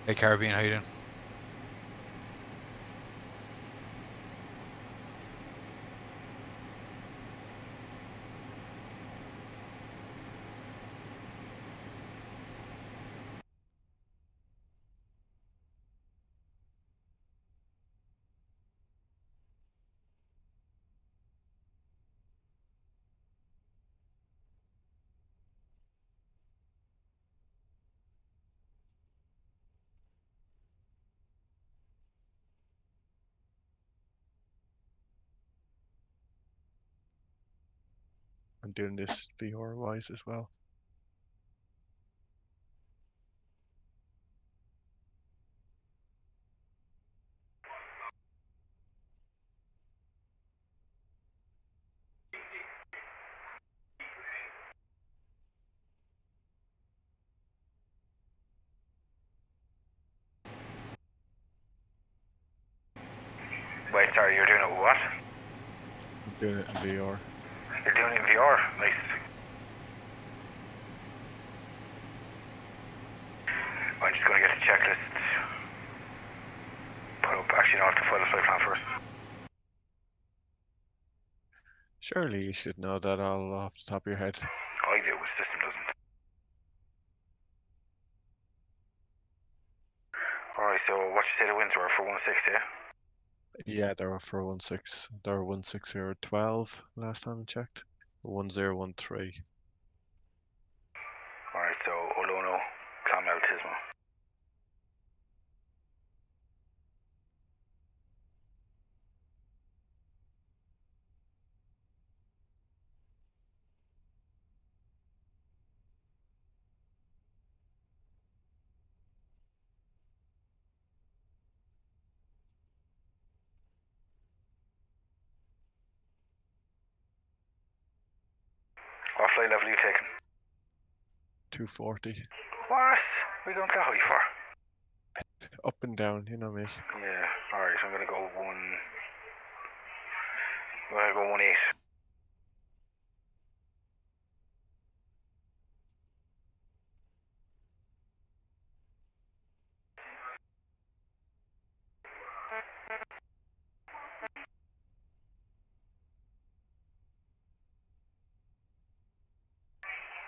Hey Caribbean, how you doing? I'm doing this VR wise as well. Wait, sorry, you're doing it with what? I'm doing it in VR. You're doing it in VR? Nice. I'm just going to get the checklist put up. Actually, no, I have to fill the flight plan first. Surely you should know that all off the top of your head. I do, the system doesn't. Alright, so what you say the winds were for 160, yeah? Yeah, they were for 16. They were 16012 last time I checked. 1013. Alright, so Olono, Clonmel, Tismo. What flight level are you taking? 240. What? We going that high for? Up and down, you know me. Yeah, alright, so I'm going to go 18.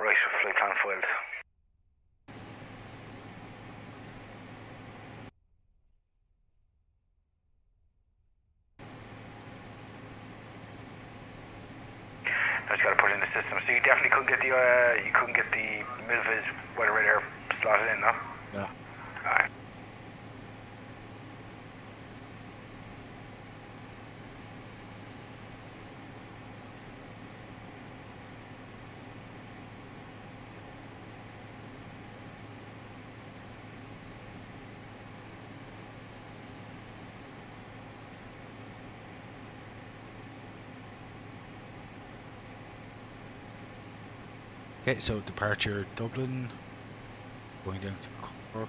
Right, flight plan filed. I just got to put it in the system. So you definitely couldn't get the Milviz weather radar slotted in, no? No. Alright. Okay, so departure Dublin, going down to Cork.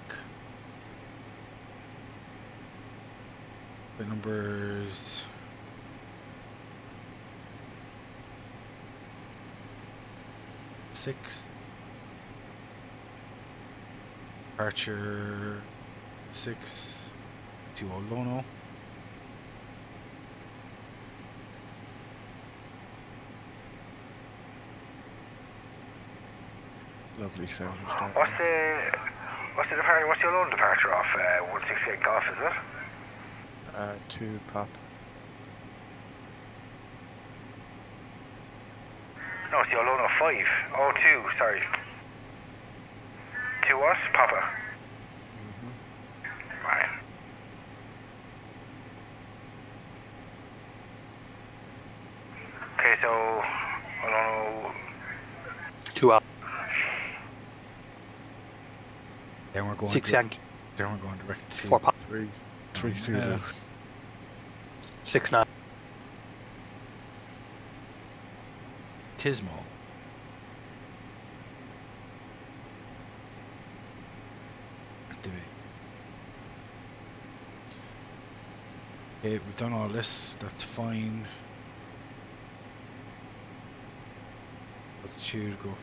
The numbers 6. Departure 6 to Olono. Lovely sounds there. What's the Olono departure off? 168 golf, is it? To pop. No, it's the Olono 5. Oh, 2, sorry. 2 what? Papa. Right. Okay, so Olono 2 out. Then we're going 6 Yankee. Then we're going direct to 4 pop. 3 Zulu. 6 9. Tismo. Activate. Okay, we've done all this. That's fine. Altitude go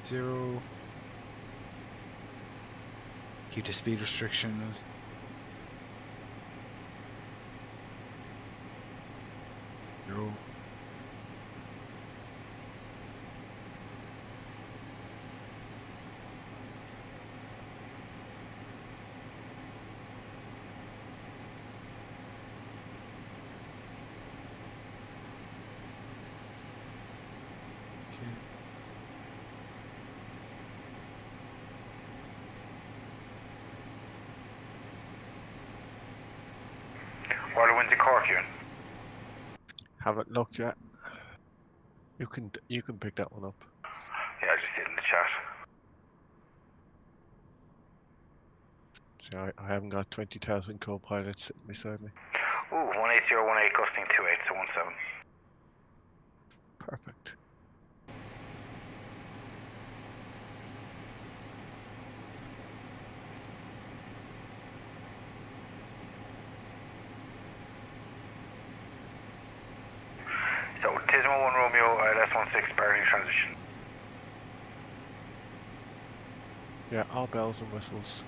0. Keep the speed restrictions. Zero. What are the winds in Cork, Ewan? Haven't looked yet. You can pick that one up. Yeah, I just did in the chat. See, I haven't got 20,000 co-pilots sitting beside me. Ooh, 18018 gusting 28, so 17. Perfect. So, Tismo 1 Romeo, LS16, bearing transition. Yeah, all bells and whistles.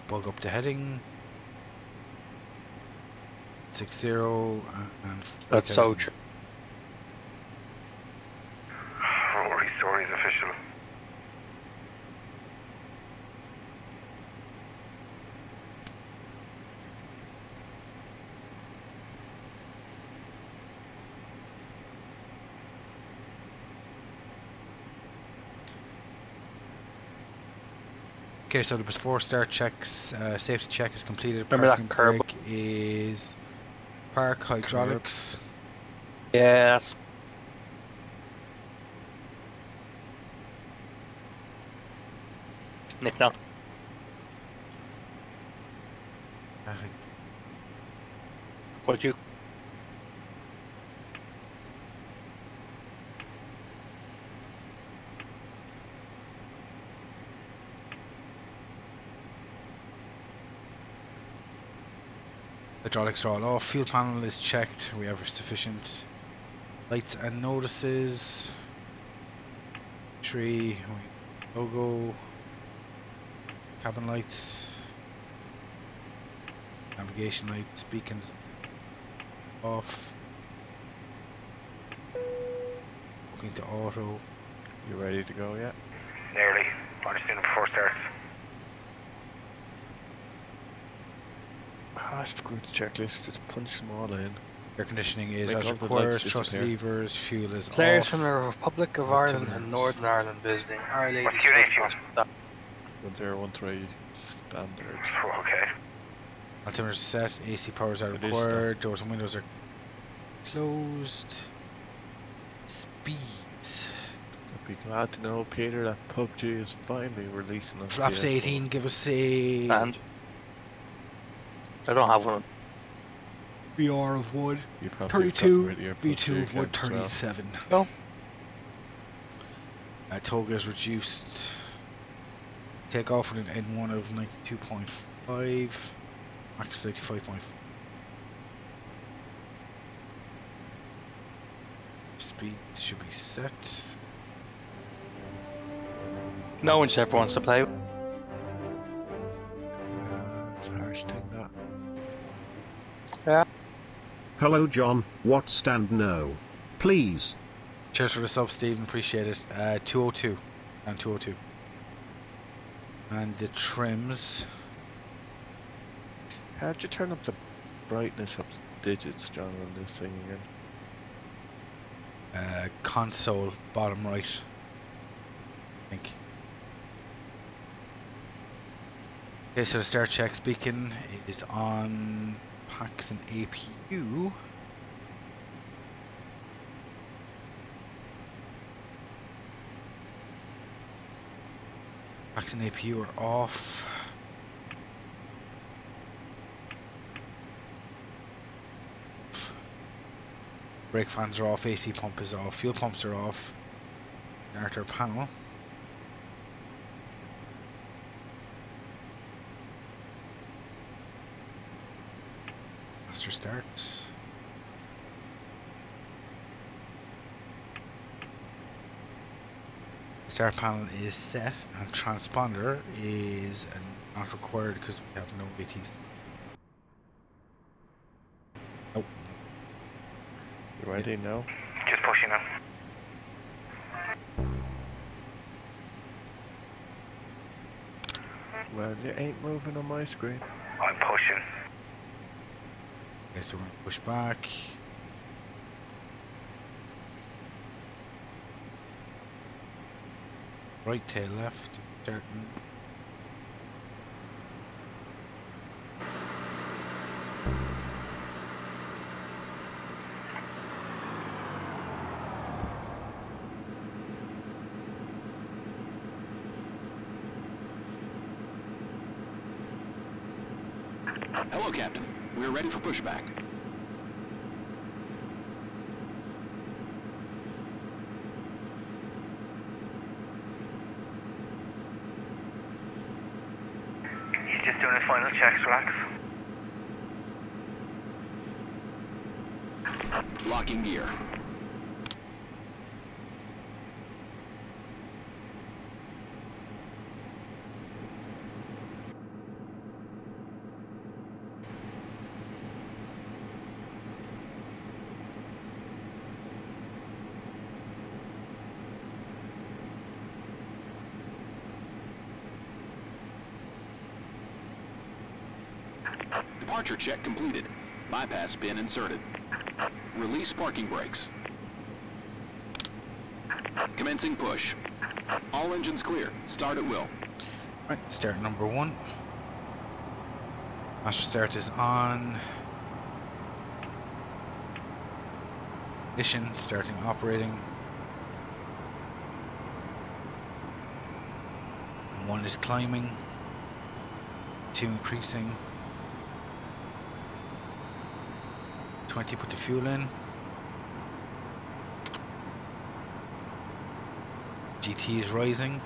Bug up the heading. 60 and That's so 4000. true. Rory stories official. Okay, so there was 4 start checks. Safety check is completed. Remember that Parking curb? brake is park hydraulics. Yes. Nick now. Would you? Hydraulics are all off. Fuel panel is checked. We have sufficient lights and notices. 3 logo. Cabin lights. Navigation lights. Beacons off. Looking to auto. You ready to go yet? Nearly. I'm just doing it before starts. Ah, it's good checklist. Just punch them all in. Air conditioning is Make as all the required. lights Thrust disappear. levers. Fuel is Players off. from the Republic of Ireland and Altimeters. Northern Ireland visiting Our Lady's What's your name, Foot Hospital. 1013 standard. Oh, okay. Altimeters set. AC powers are It is stuck. required. Doors and windows are closed. Speeds. I'd be glad to know, Peter, that PUBG is finally releasing on Flaps PS4. 18. Give us a And I don't have one. VR of 1. You probably have 32. gotten rid of your V2 of PUBG account as well. 137. No. Toga is reduced. Takeoff with an N1 of 92.5. Max 85.5. Speed should be set. No one ever wants to play. It's a harsh thing, that. Yeah. Hello John, what stand no? Please. Cheers for the sub, Stephen. Appreciate it. 202 and 202. And the trims. How'd you turn up the brightness of the digits, John, on this thing again? Console, bottom right. I think. Okay, so the start check beacon is on packs and APU. Packs and APU are off. Brake fans are off, AC pump is off, fuel pumps are off. Starter panel. Master start. Start panel is set and transponder is not required because we have no ATs. Oh. You ready now? Just pushing now. Well, you ain't moving on my screen. I'm pushing. Okay, so we're going to push back. Right tail left, starting. Hello, Captain. We're ready for pushback. He's just doing his final checks, relax. Locking gear. Departure check completed. Bypass pin inserted. Release parking brakes. Commencing push. All engines clear. Start at will. Right, start number 1. Master start is on. Ignition, starting operating. 1 is climbing. 2 increasing. 20 put the fuel in. GT is rising.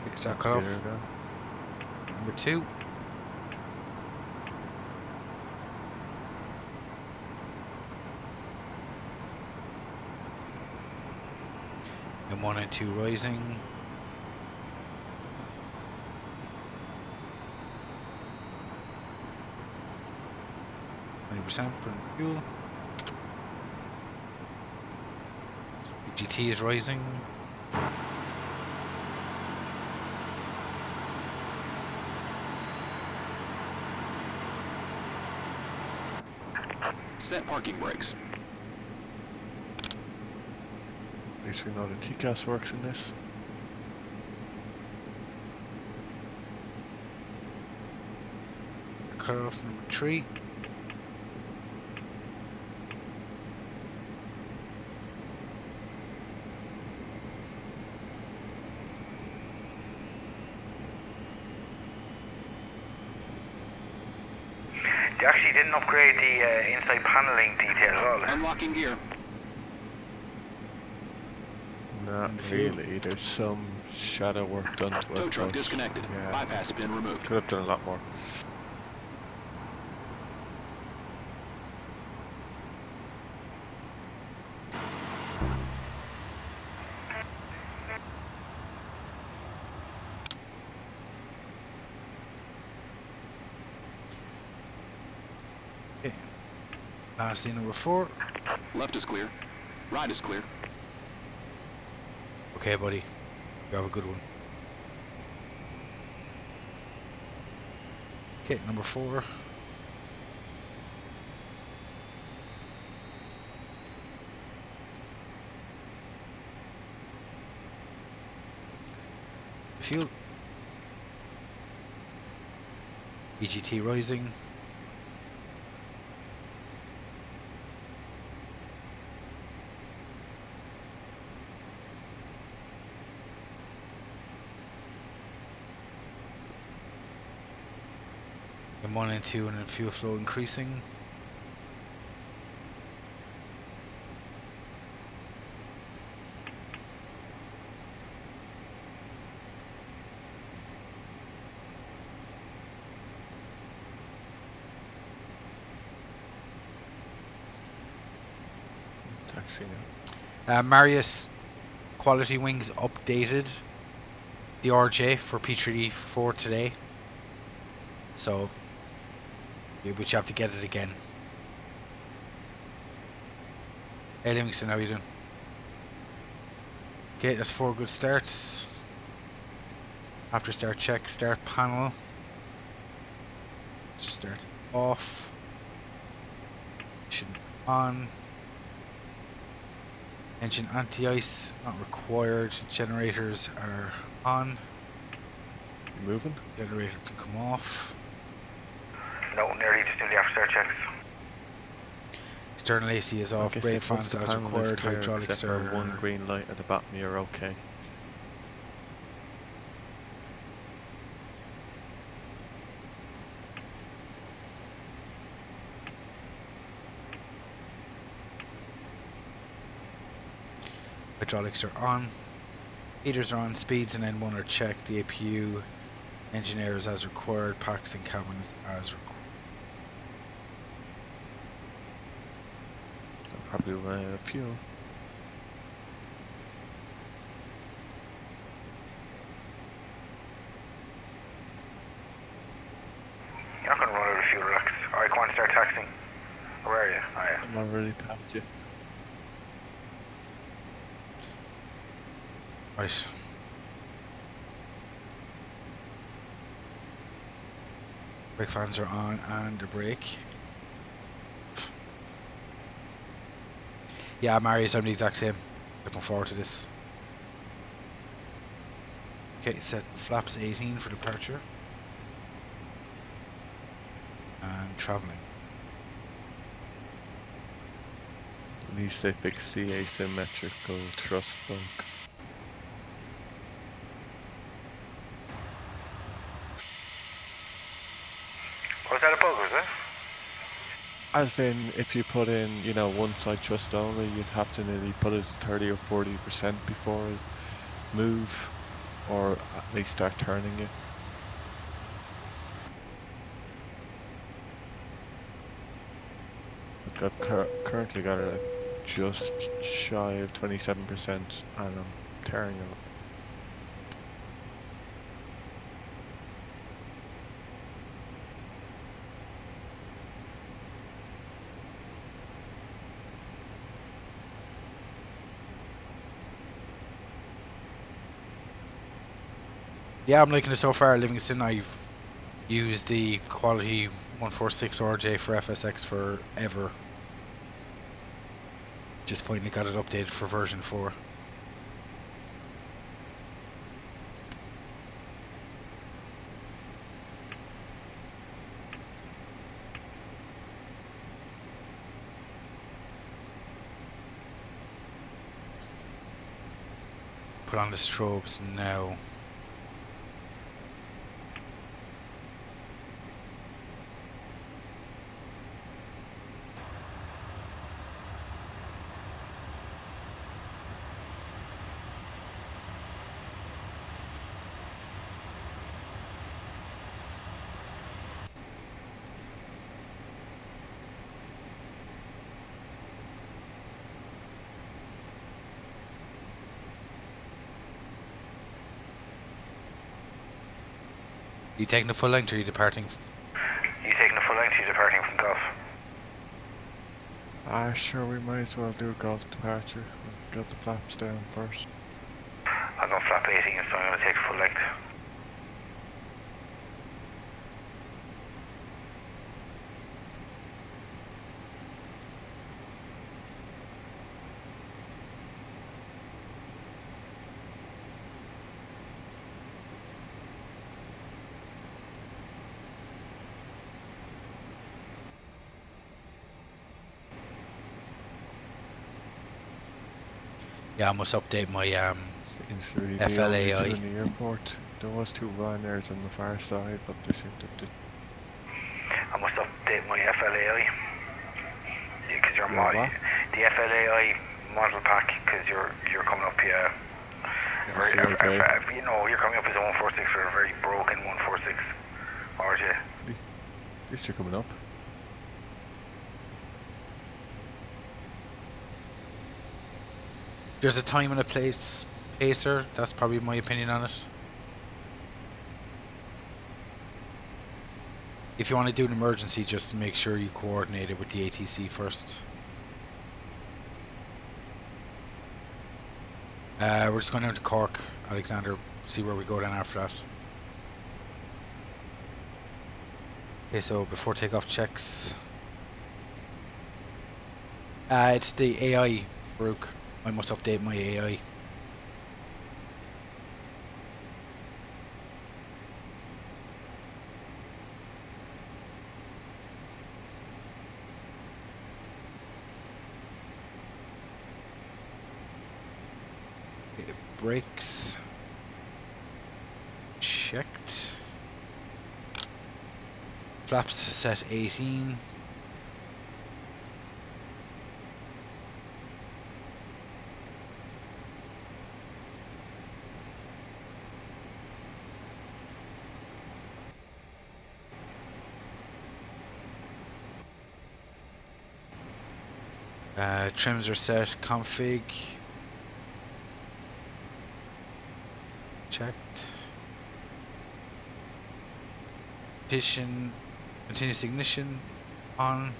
Okay, start cut off. Number 2. And 1 and 2 rising. %, put in fuel. GT is rising. Set parking brakes. At least we know the TCAS works in this. Cut off number 3. They actually didn't upgrade the inside paneling detail at all. Unlocking gear. Not really. There's some shadow work done to it. Tow truck but disconnected. yeah, Bypass pin removed. could have done a lot more. Okay. Lastly, number 4. Left is clear. Right is clear. Okay, buddy. You have a good one. Okay, number 4. Fuel. EGT rising. M1 and 2 and then fuel flow increasing. Taxi now. Marius, Qualitywings updated the RJ for P3Dv4 today, so which you have to get it again. Hey Livingston, how you doing? Okay, that's 4 good starts. After start check, start panel. Let's just start off. Engine on. Engine anti-ice not required. Generators are on. You moving? Generator can come off. No, nearly just doing the after start checks. External AC is off. I guess Brake if once fans the as panel is required. clear, Hydraulics except for are one green light at the bottom, you're okay. hydraulics are on. Heaters are on. Speeds and N1 are checked. The APU, engine air is as required. Packs and cabins as required. I'll probably run out of fuel. You're not going to run out of fuel, Rex. Alright, come on, start taxing. Where are you? Oh, yeah. I'm already tapped you. Right. Brake fans are on and the brake. Yeah, Marius, I'm the exact same. Looking forward to this. Okay, set flaps 18 for departure. And travelling. At least they fixed the asymmetrical thrust bunk. Was that a bug, was it? As in, if you put in, you know, one side thrust only, you'd have to nearly put it to 30 or 40% before it move, or at least start turning it. Look, I've currently got it at just shy of 27% and I'm tearing it. Yeah, I'm liking it so far. Livingston, I've used the Quality 146 RJ for FSX forever. Just finally got it updated for version 4. Put on the strobes now. You taking the full length or are you departing? You taking the full length, you departing from golf? Ah, sure, we might as well do a golf departure. We'll get the flaps down first. I'm on flap 18, so I'm going to take full length. Yeah, I must update my Seems to be FLAI. in the airport. There was 2 Ryanairs on the far side, but they seem to update my FLAI. Because Your what? the FLAI model pack, because you're coming up very, you know, you're coming up as a 146 for a very broken 146 RJ. At least you're coming up. There's a time and a place pacer. That's probably my opinion on it. If you want to do an emergency, just make sure you coordinate it with the ATC first. We're just going down to Cork, Alexander, see where we go then after that. Okay, so before takeoff checks. It's the AI, Farouk. I must update my AI. Brakes checked. Flaps set 18. Trims are set. Config checked. Continuous ignition on.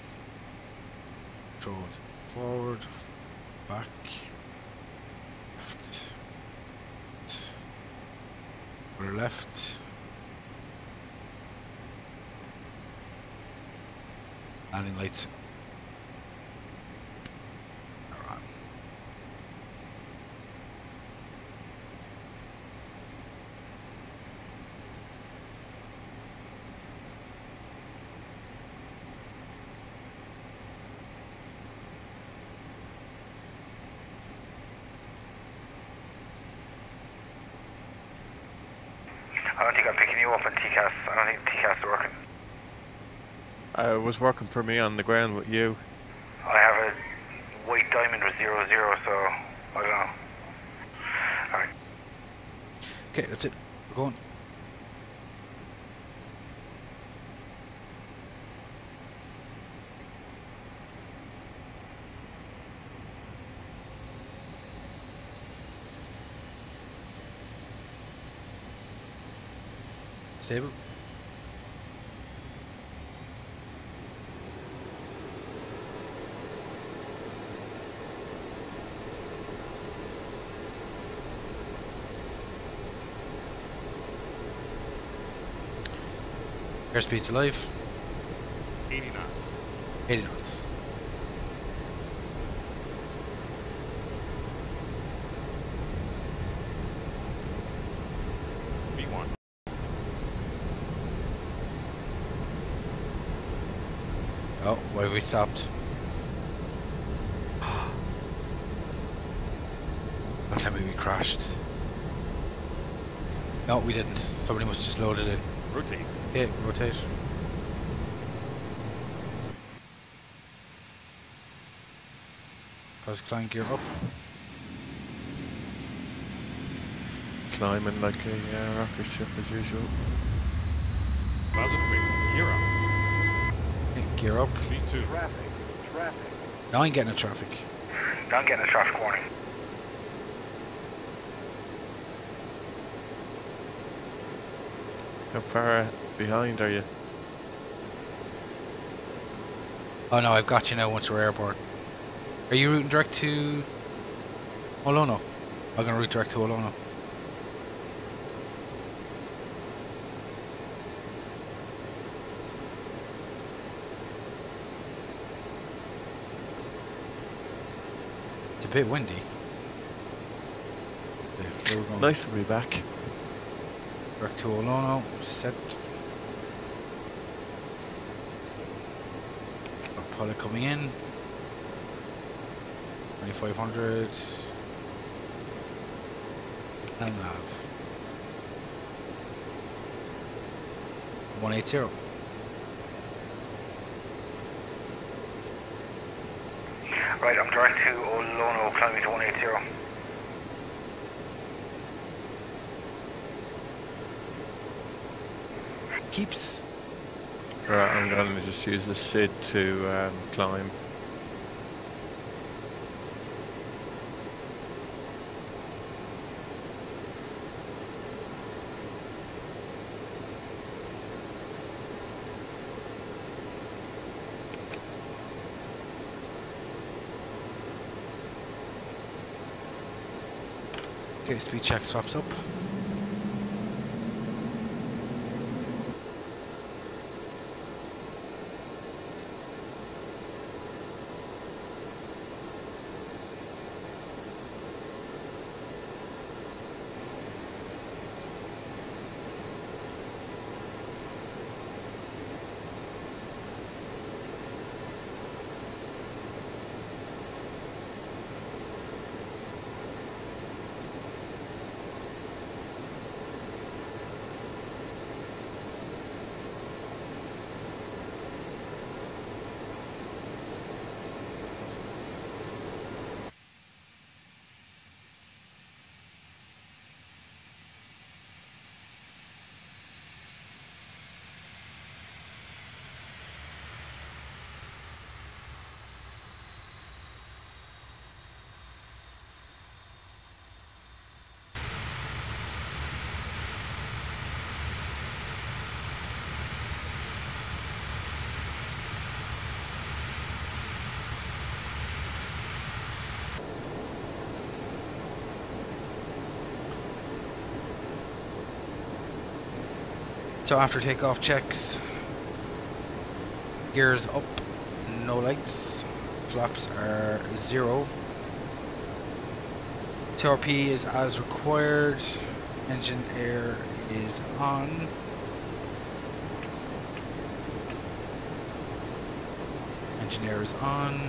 Control forward, back, left, or left. Landing lights are on. I don't think I'm picking you up on TCAS. I don't think TCAS is working. It was working for me on the ground with you. I have a white diamond with 00, so I don't know. Alright. Okay, that's it. We're going. Stable. Airspeed's alive. 80 knots. 80 knots. V1. Oh, why have we stopped? That time we crashed. No, we didn't. Somebody must have just loaded in. Rotate. Yeah, rotate. How's climb gear up? Climbing like a rocket ship as usual. Positive wing. Gear up. Okay, gear up. V2. Traffic. Now I'm getting a traffic. Now I'm getting a traffic warning. How far behind are you? Oh no, I've got you now once we're airborne. Are you routing direct to Olono? I'm gonna route direct to Olono. It's a bit windy. Yeah, where we're going? Nice to be back. Direct to Olono, set. Pilot coming in. 2500. And nav. 180. Right, I'm direct to Olono, climbing to 180. Keeps. Right, I'm going to just use the SID to climb. Okay, speed check swaps up. So after takeoff checks, gears up, no lights, flaps are 0. TRP is as required, engine air is on. Engine air is on.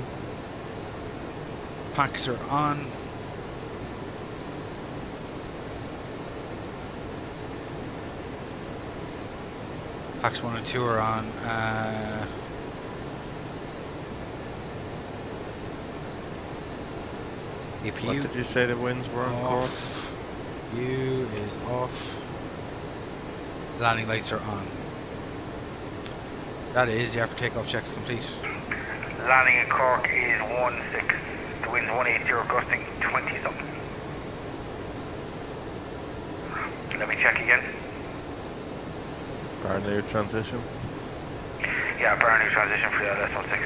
Packs are on. Packs 1 and 2 are on. APU. What did you say the winds were on course? Off. U is off. Landing lights are on. That is the after takeoff checks complete. Landing in Cork is 16. The wind's 180, gusting 20 something. Let me check again. Bar new transition. Yeah, bar new transition for the LS16.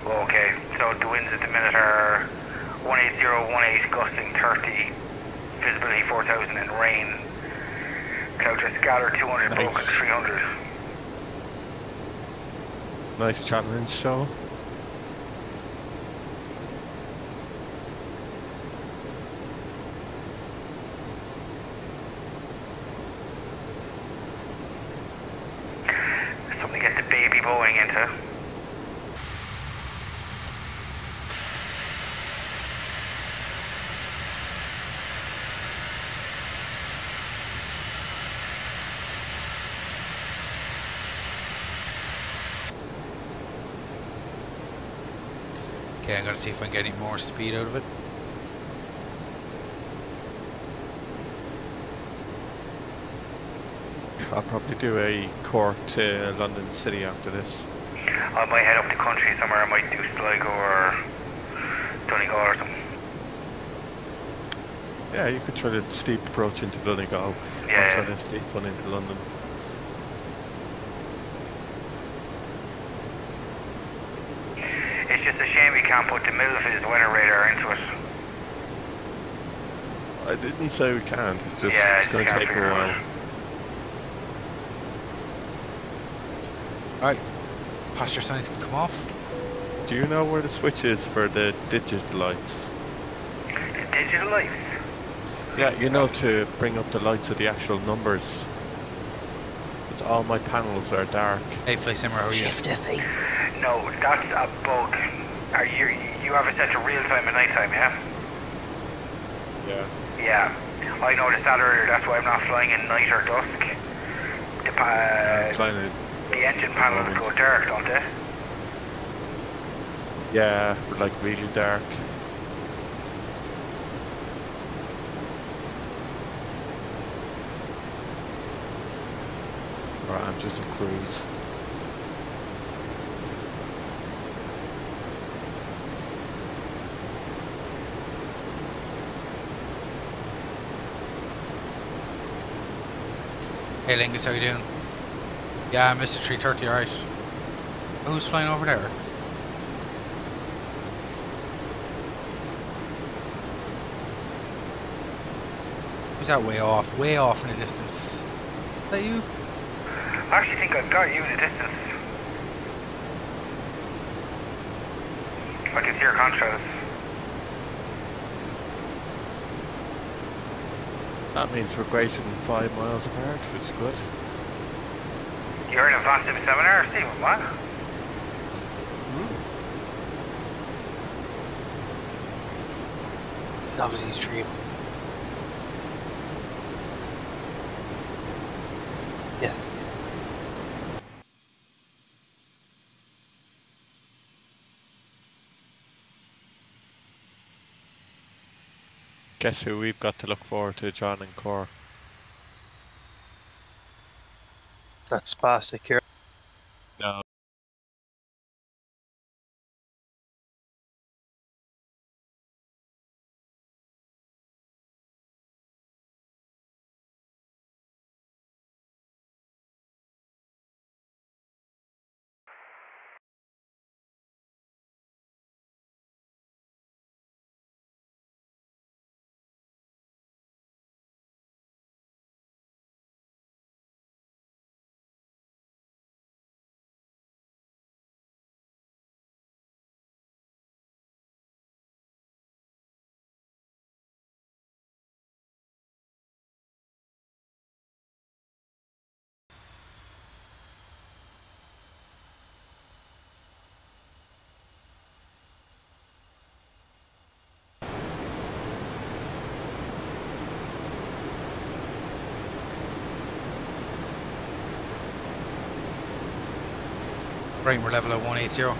Okay, so the winds at the minute are 180, 18, gusting 30, visibility 4000 and rain. Clouds are scattered 200, Nice. broken 300. Nice challenge, so. Something to get the baby Boeing into. Okay, I'm gonna see if I can get any more speed out of it. I'll probably do a Cork to London City after this. I might head up the country somewhere. I might do Sligo or Donegal or something. Yeah, you could try the steep approach into Donegal. Yeah. I'll try the steep one into London. It's just a shame we can't put the middle of his weather radar into it. I didn't say we can't, it's just Yeah, it's going to can't take figure a it while. out. Alright, passenger signs can come off. Do you know where the switch is for the digital lights? The digital lights? Yeah, you know, to bring up the lights of the actual numbers. It's all my panels are dark. Hey, Fly Simmer, how are you? No, that's a bug. Are you have it set to real time and night time, yeah? Yeah. Yeah. I noticed that earlier, that's why I'm not flying in night or dusk. I'm flying at The engine panels go dark, don't they? Yeah, like really dark. Right, I'm just a cruise. Hey Lingus, how you doing? Yeah, Mr. 330, alright. Who's flying over there? Who's that way off in the distance? Is that you? I actually think I've got you in the distance. I can see your contrast. That means we're greater than 5 miles apart, which is good. You're in a VATSIM seminar, Stephen, what? That was his dream. Yes. Guess who we've got to look forward to, John and Cor. That's spastic here. No. Right, we're level at 180.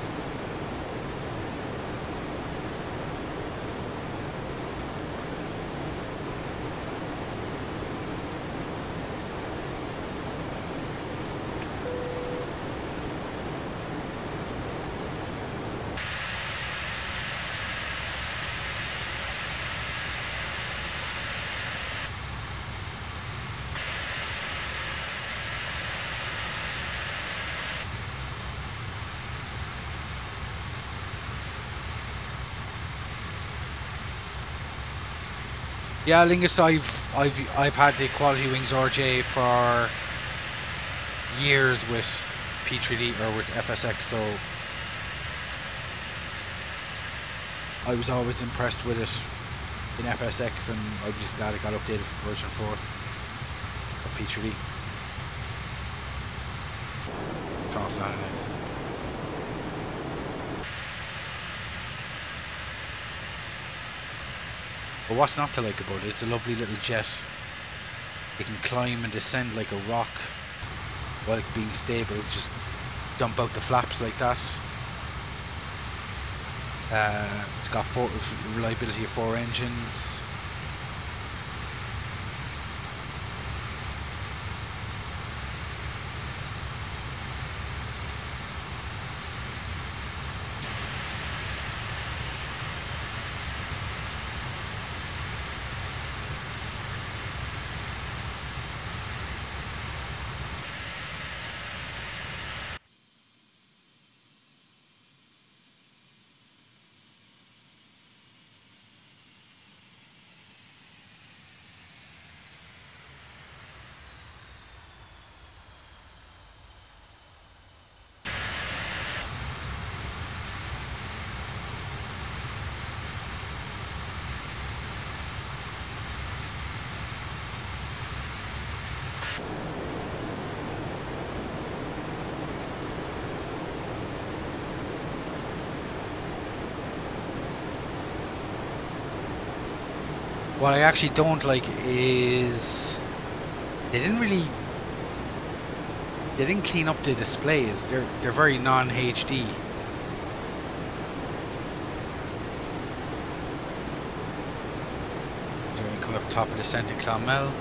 Yeah, Lingus, I've had the Qualitywings RJ for years with P3D or with FSX, so I was always impressed with it in FSX, and I'm just glad it got updated for version 4 of P3D. Turn off landing lights. But what's not to like about it? It's a lovely little jet. It can climb and descend like a rock while being stable. Just dump out the flaps like that. It's got reliability of 4 engines. What I actually don't like is they didn't really They didn't clean up the displays. They're very non-HD. Coming up top of the descent in Clonmel.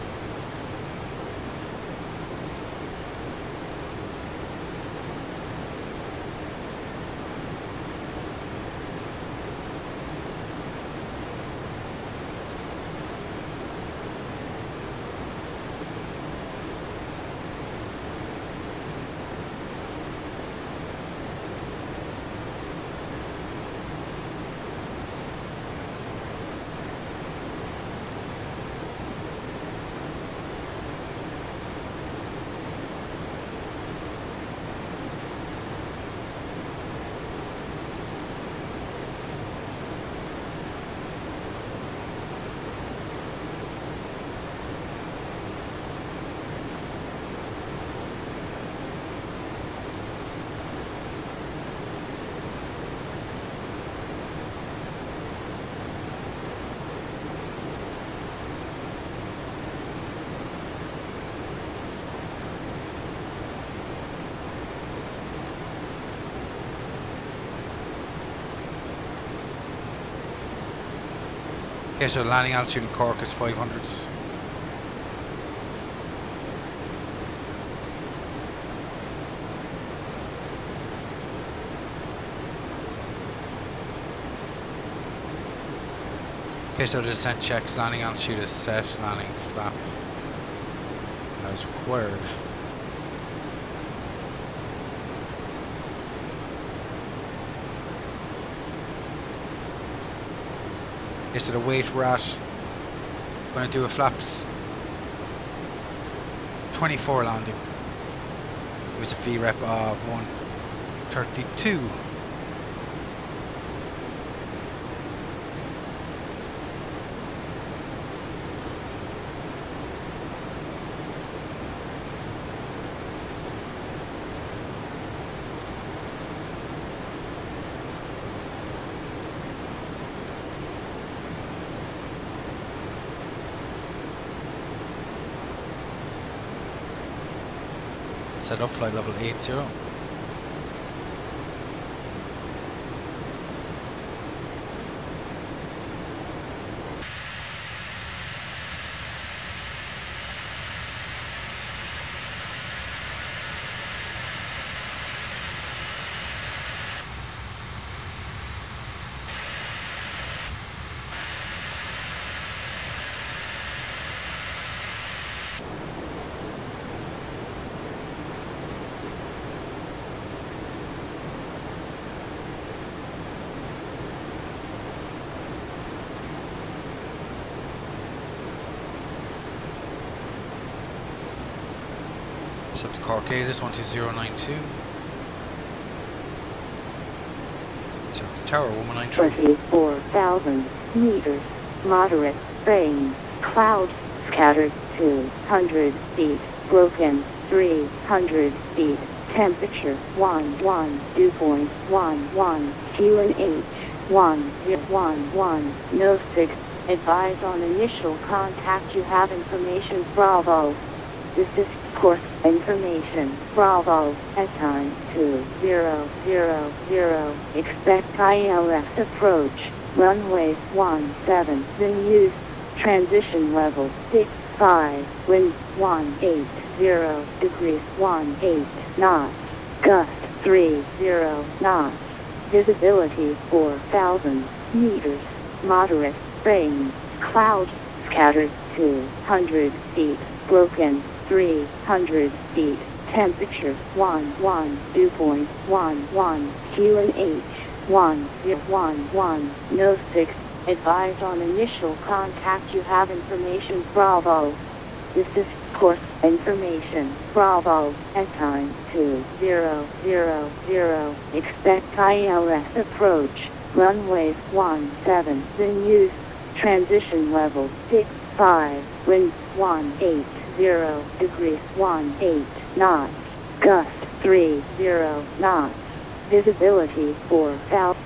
Okay, so landing altitude in Cork is 500. Okay, so the descent checks, landing altitude is set, landing flap as required. Okay, so the weight we're at, we're going to do a flaps 24 landing. It was a VREP of 132. Set up flight level 80. Up to Cork A, this 12092. So the tower 193. 24,000 meters, moderate rain, clouds scattered 200 feet, broken 300 feet, temperature 112.11, QNH 1011, no 6, advise on initial contact, you have information, Bravo. This is course information, Bravo, at time 2000, expect ILS approach, runway 17, then use, transition level 65, wind 180 degrees 18 knots, gust 30 knots, visibility 4,000 meters, moderate rain, clouds scattered 200 feet, broken 300 feet, temperature 112.11, QNH 1011, no 6, advise on initial contact, you have information, Bravo. This is course information, Bravo, at time 2000, expect ILS approach, runway 17, then use, transition level 65, wind 180 degrees 18 knots, gust 30 knots, visibility 4,000.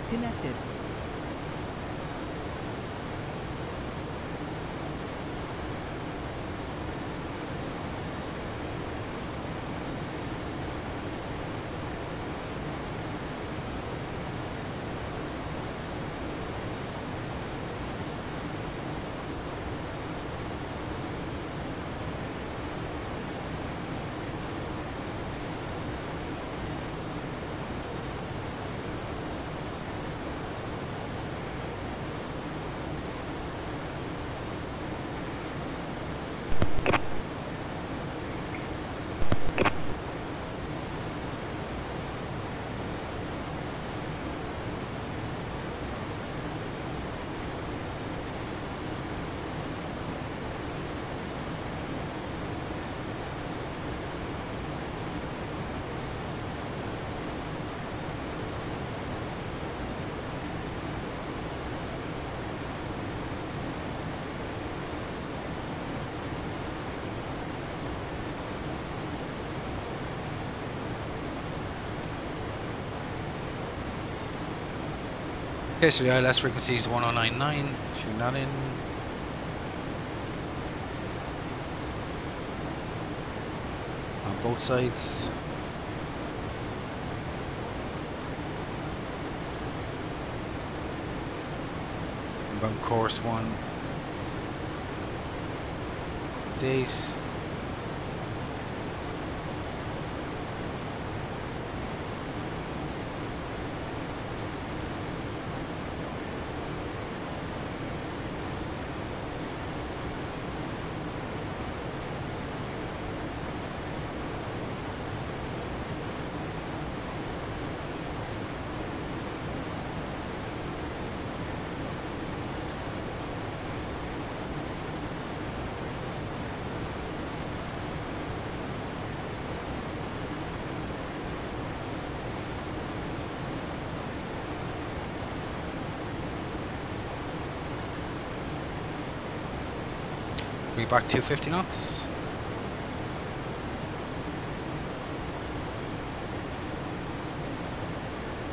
connected. Okay, so the ILS frequency is 1099. Shooting that in. On both sides. I'm on course 1. Date. Bring it back 250 knots.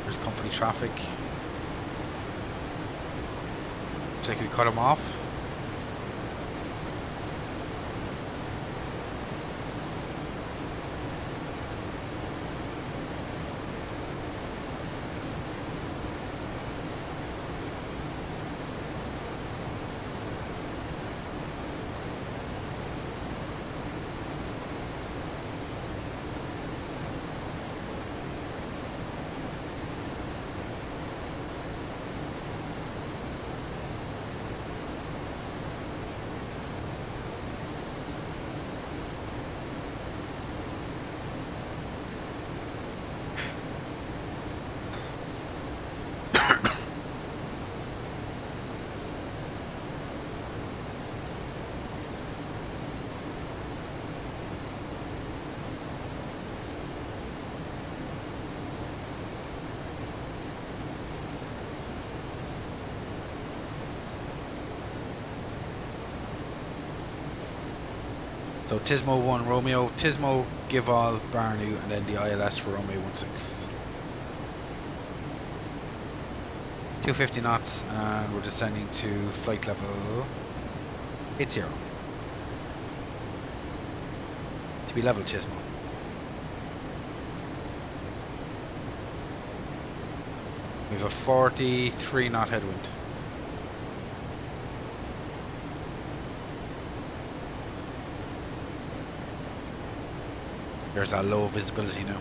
There's company traffic. Looks like we cut them off. So Tismo 1 Romeo, Tismo give all Barnew, and then the ILS for Romeo 16. 250 knots, and we're descending to flight level 80. To be level Tismo. We have a 43 knot headwind. There's a low visibility now.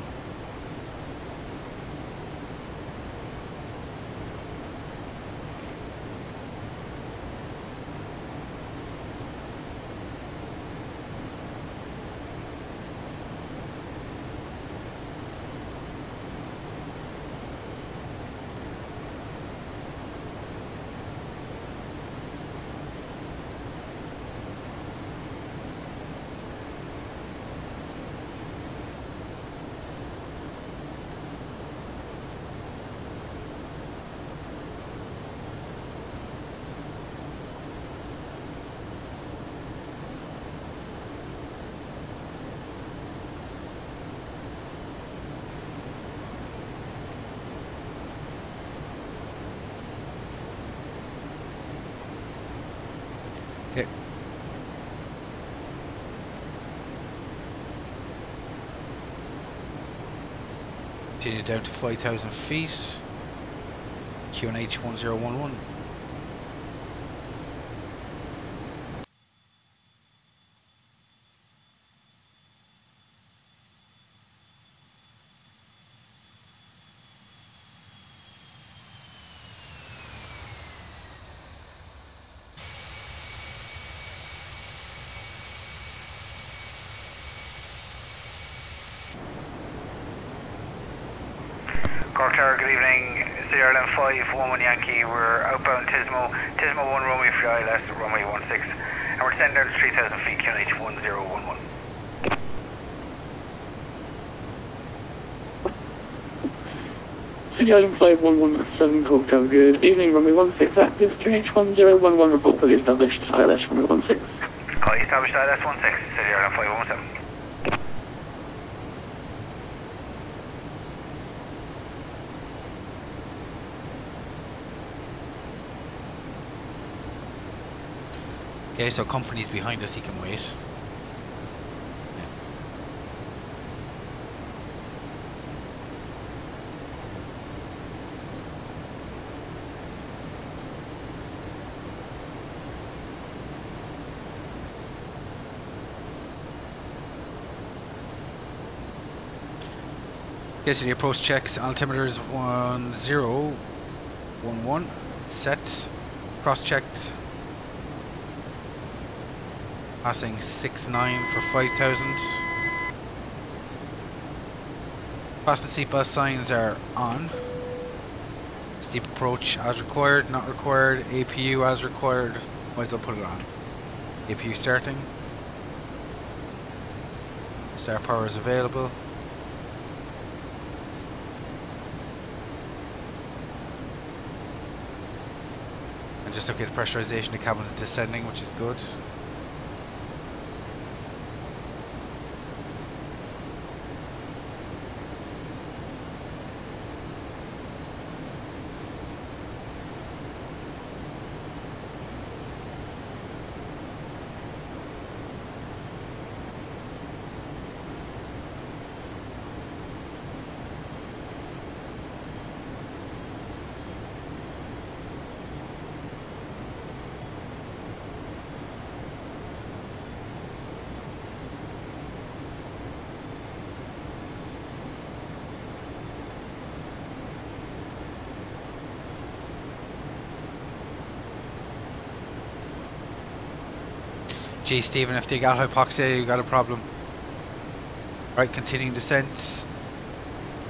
Okay. Continue down to 5,000 feet. QNH 1011. Cork Tower, good evening. Sierra Island 511 Yankee, we're outbound Tismo 1 runway for ILS, runway 16, and we're descending down to 3,000 feet, QNH 1011. City Island 5117 Cork Tower, good evening, runway 16 active, QNH 1011 report fully established, ILS runway 16. Established ILS 16, City Island 517. Okay, so company's behind us, he can wait. Okay, so the approach checks, altimeter is 1011, set, cross checked. Passing 69 for 5,000. Fasten seatbelt signs are on. Steep approach as required, not required. APU as required. Might as well put it on. APU starting. Star power is available. And just looking at pressurization, the cabin is descending, which is good. Gee, Stephen, if they got hypoxia, you got a problem. Right, continuing descent.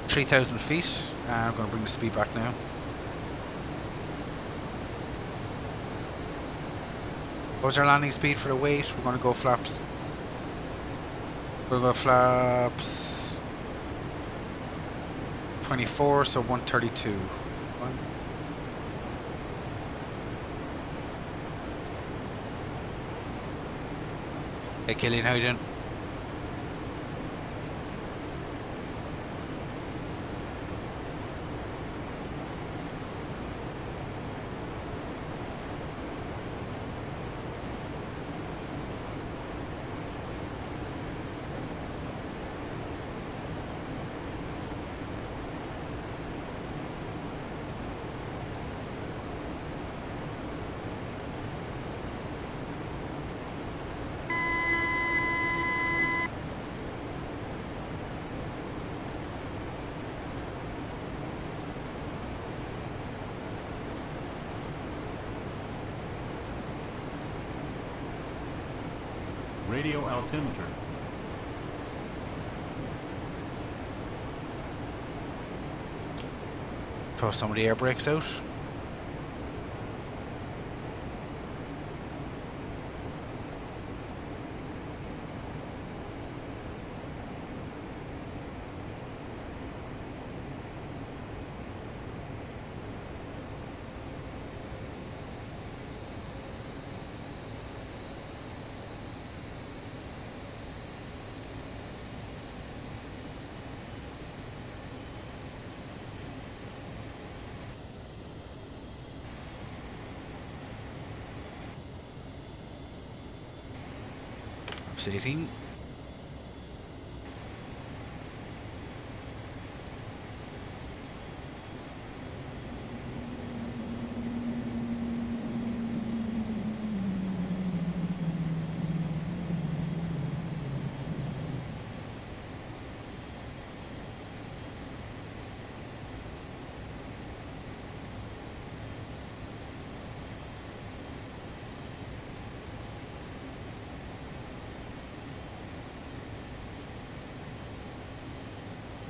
3,000 feet. I'm going to bring the speed back now. What was our landing speed for the weight? We're going to go flaps. We're going to go flaps 24, so 132. Hey Killian, how you doing? Radio altimeter. Throw some of the air brakes out. Flaps 18.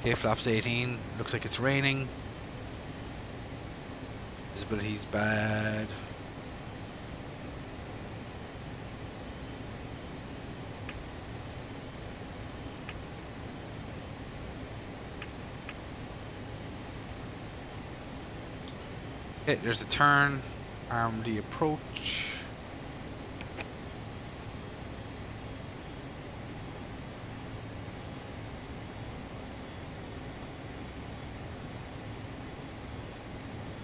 Okay, flaps 18. Looks like it's raining. Visibility's bad. Okay, there's a turn. Arm the approach.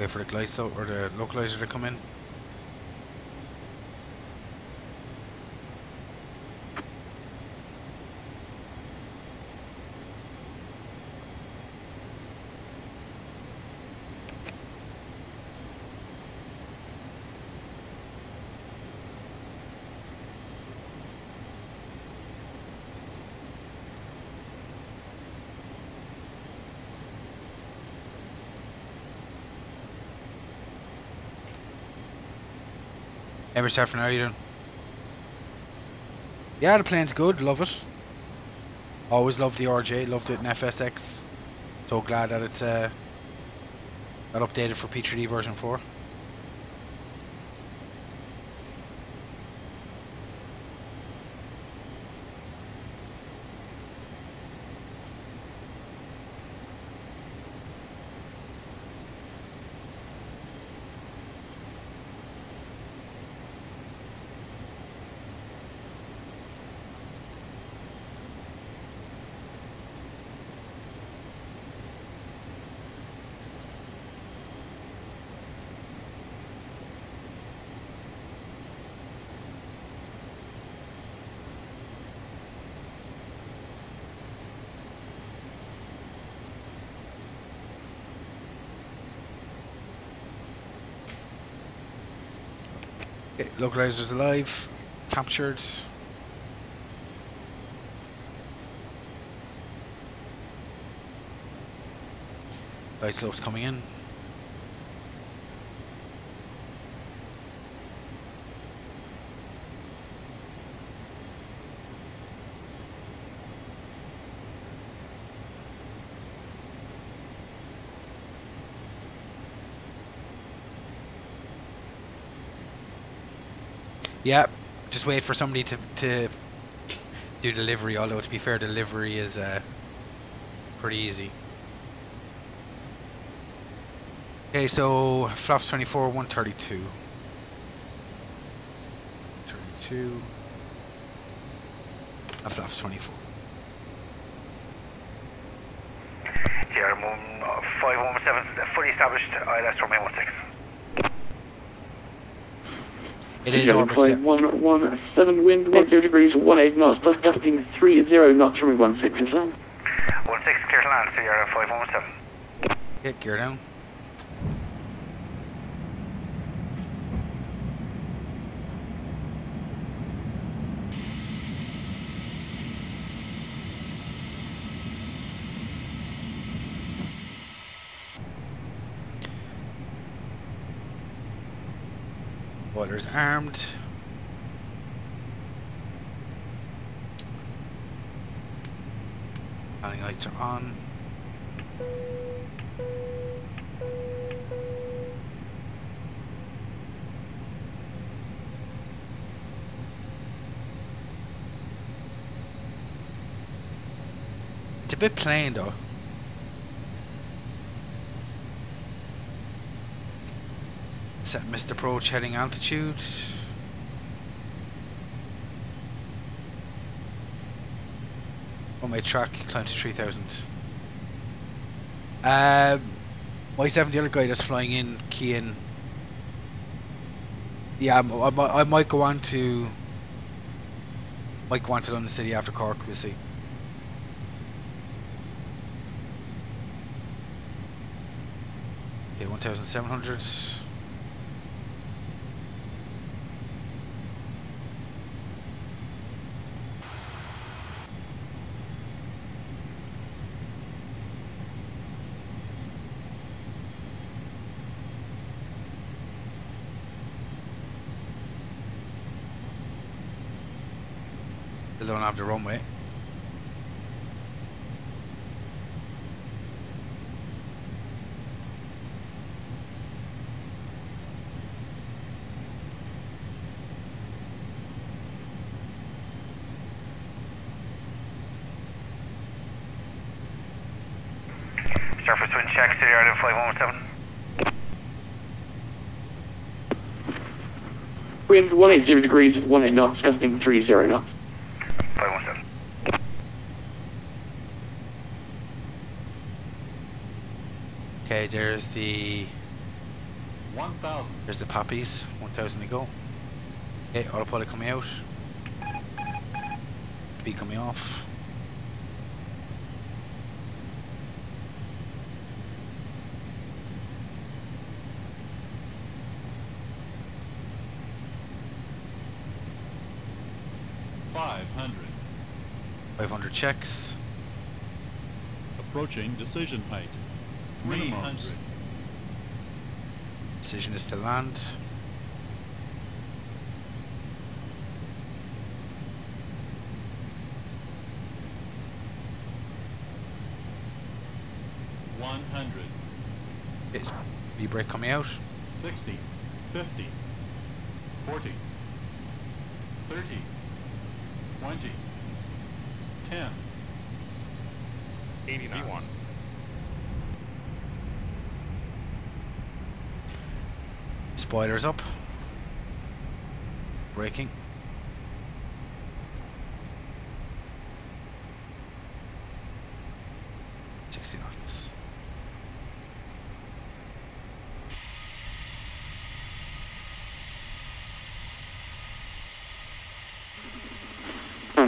Wait for the glides out or the localizer to come in. Ever start for now, you doing? Yeah, the plane's good, love it. Always loved the RJ, loved it in FSX. So glad that it's got updated for P3D version 4. Okay, localizer's alive, captured. Light slope's coming in. Yeah, just wait for somebody to do delivery, although to be fair, delivery is pretty easy. Okay, so flaps 24, 132. 32. Flaps 24. Sierra Moon 517, fully established, ILS remain 16. It is orbit set. 117 wind, 10 degrees, 18 knots, plus gusting 30 knots from 16, is that? 16, clear to land, Sierra 517. Hit gear down. Boiler's armed. Landing lights are on. It's a bit plain though. Set missed approach heading altitude. On my track, climb to 3000. Y7, the other guy that's flying in, key in. Yeah, I might go on to Might go on to London City after Cork, we'll see. Okay, 1,700. They don't have the runway. Surface wind check, City Ireland 5117. Wind 180 degrees, 18 knots, gusting 30 knots. 517. Okay, there's the 1,000. there's the poppies. 1,000 to go. Okay, autopilot coming out. Speed coming off. $500. 500 checks. Approaching decision height. 300. Decision is to land. Okay, speed brake coming out. 60, 50, 40, 30, 20, 10, 89. Spoilers up. Braking. Knots.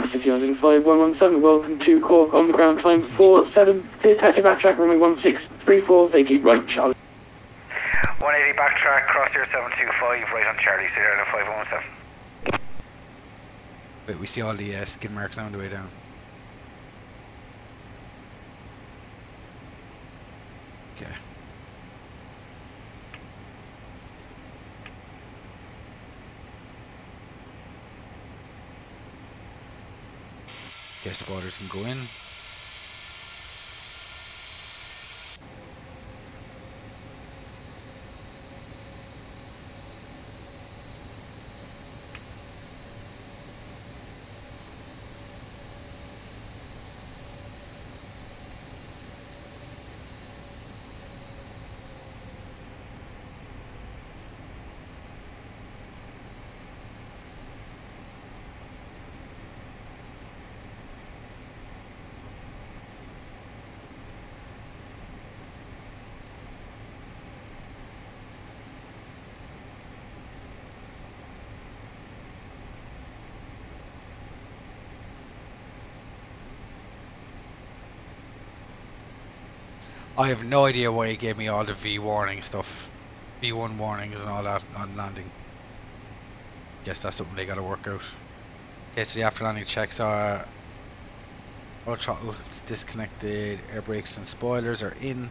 City Island 5117, welcome to Cork on the ground time 47, clear taxi backtrack runway 1634, vacate right Charlie. 180 backtrack, cross here 725, right on Charlie, City Ireland 5117. Wait, we see all the skid marks now on the way down. Okay. Okay, spotters can go in. I have no idea why he gave me all the V warning stuff. V1 warnings and all that on landing. Guess that's something they gotta work out. Okay, so the after landing checks are auto throttle, it's disconnected, air brakes and spoilers are in,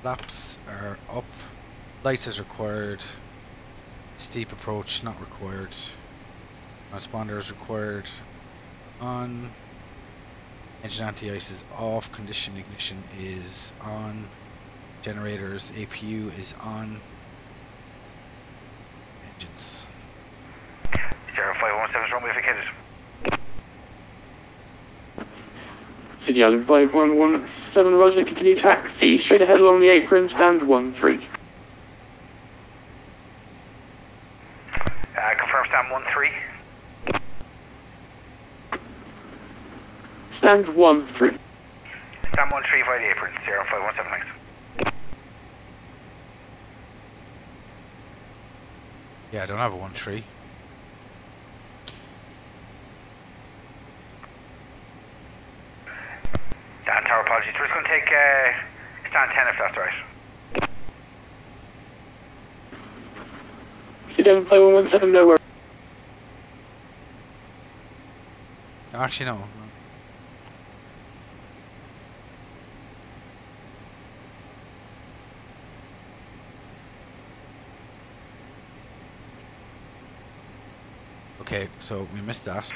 flaps are up, lights is required, steep approach not required, transponder is required, on. Engine anti-ice is off, condition ignition is on, generators, APU is on, engines. 0517 runway vacated. City Island 5117, Roger, continue taxi, straight ahead along the apron, stand 13. Confirm stand 13. Stand 13. Stand 13 via the apron, 0517 thanks. Yeah, I don't have a 1-3. take stand 10 if that's right. Sit down, fly 117 nowhere. Actually, no. Okay, so we missed that.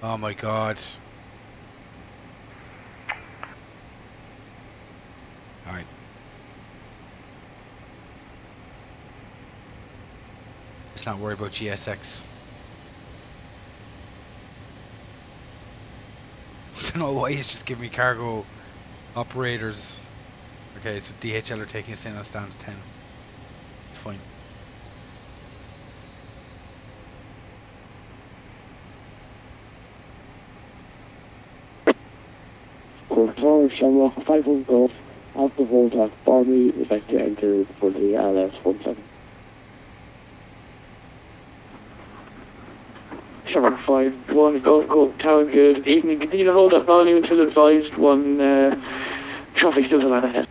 Oh my god. Alright. Let's not worry about GSX. I don't know why he's just giving me cargo operators. Okay, so DHL are taking us in on stands 10. It's fine. Control Shamrock 5 Golf, after Volta, Barmy, would like to enter for the LS17. Shamrock 5, 1 Golf, Golf, Town, good evening. Continue to hold up volume until advised, 1 traffic still to line ahead.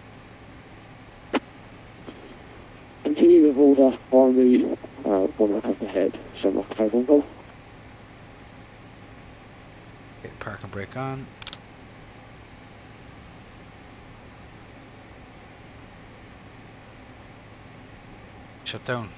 Continue to hold up Barmy, 1 up ahead, Shamrock 5 Golf. Okay, park and brake on. Shut down.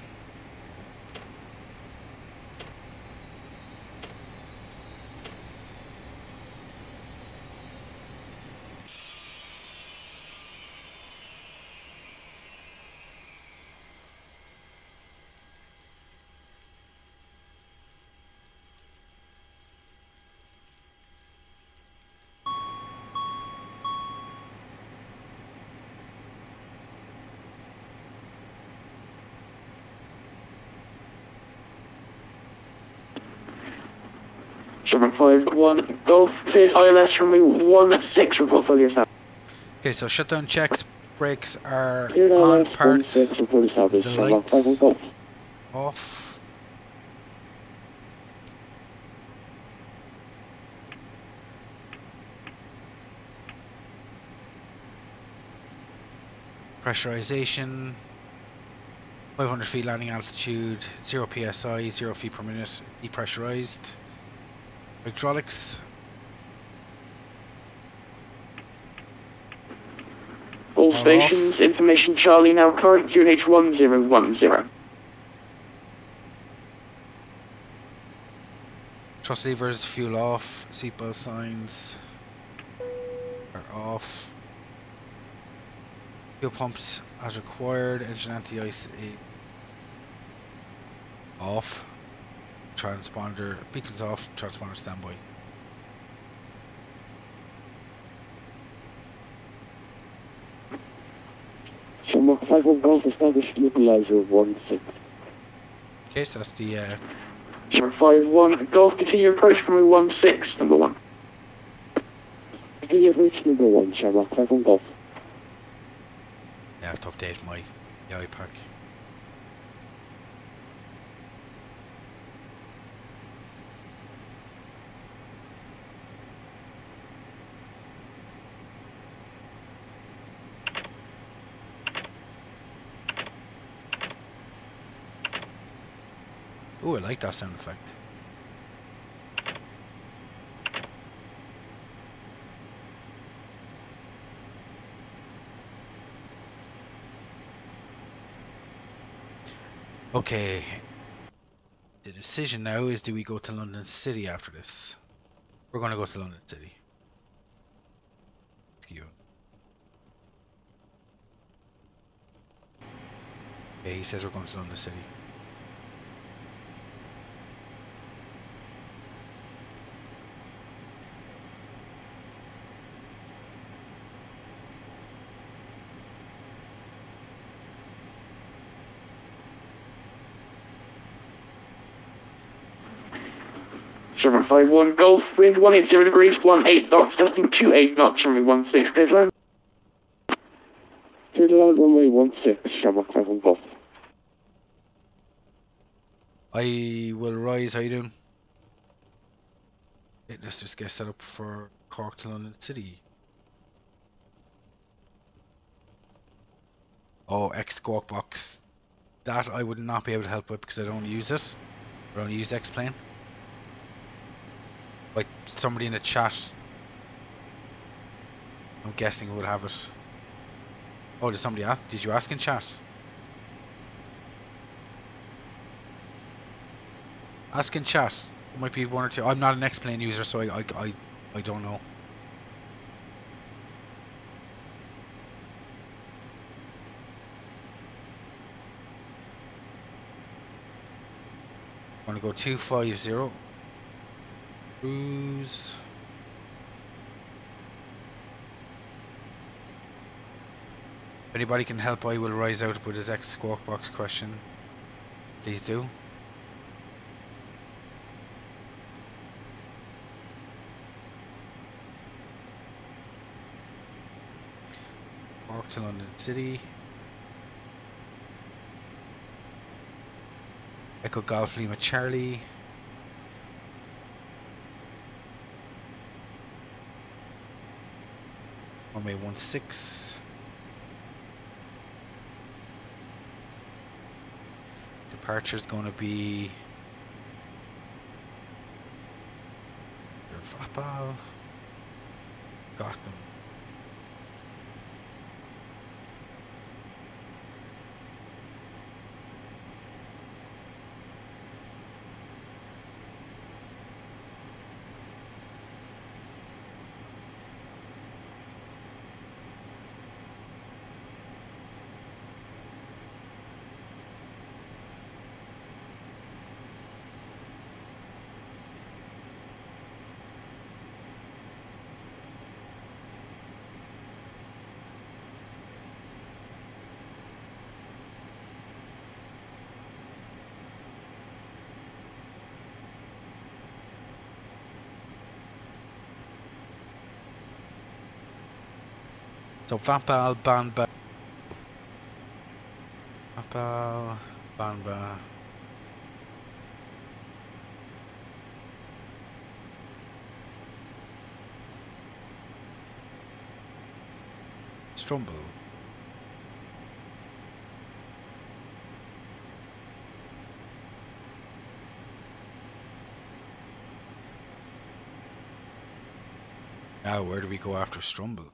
Shamrock 5, 1 Golf, face ILS from me, 1-6 report for yourself. Okay, so shutdown checks, brakes are Cleared on, ILS, parked, 1-6 report established, the Shamrock 5 lights Golf. off. Pressurization, 500 feet landing altitude, 0 psi, 0 feet per minute, depressurized. Hydraulics, All All stations, off. information Charlie now current QH1010. thrust levers, fuel off, seatbelt signs are off. Fuel pumps as required, engine anti-ice off. Transponder, beacons off, transponder standby. Shamrock 5 Golf established localizer 1-6. Okay, so that's the Shamrock 5-1 Golf, continue approach from 1-6, number 1. Continue approach number 1, Shamrock 5 Golf. I have to update my EI pack. Oh, I like that sound effect. Okay, the decision now is, do we go to London City after this? We're going to go to London City. Let's go. Okay, he says we're going to London City. Summer 51 Golf, wind 180 degrees, 18 knots, gusting 28 knots, runway 16, clear to land. Clear to land, runway 16, Summer 51 Golf. I will rise. How you doing? Okay, let's just get set up for Cork to London City. Oh, X squawk box. That I would not be able to help with because I don't use it. I don't use X-Plane. Like somebody in the chat, I'm guessing would have it. Oh, did somebody ask? Did you ask in chat? Ask in chat. There might be one or two. I'm not an X-Plane user, so I don't know. I'm gonna go 250. Cruise. If anybody can help, I will rise out with his X squawk box question. Please do. Cork to London City. Echo Golf Lima Charlie. Runway 16. Departure is going to be Vapal, Gotham. So Vapal, Banba, Vapal, Banba, Strumble. Now where do we go after Strumble?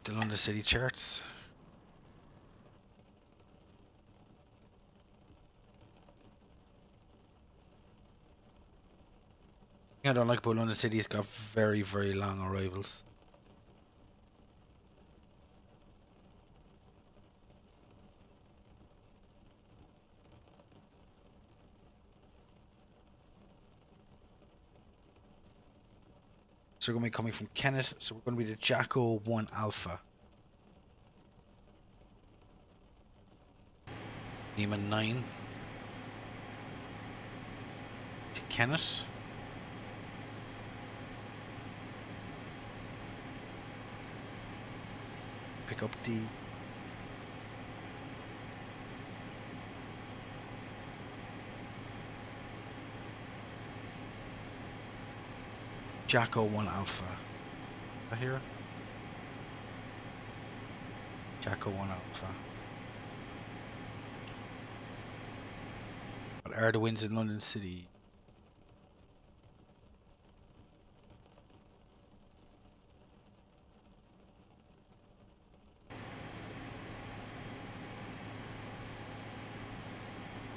The London City charts. I don't like about London City, it's got very, very long arrivals. So we're going to be coming from Kennett, so we're going to be the Jacko 1 Alpha. Lima 9. To Kennett. Pick up the Jacko 1 Alpha. I hear it? Jacko 1 Alpha. What are the winds in London City?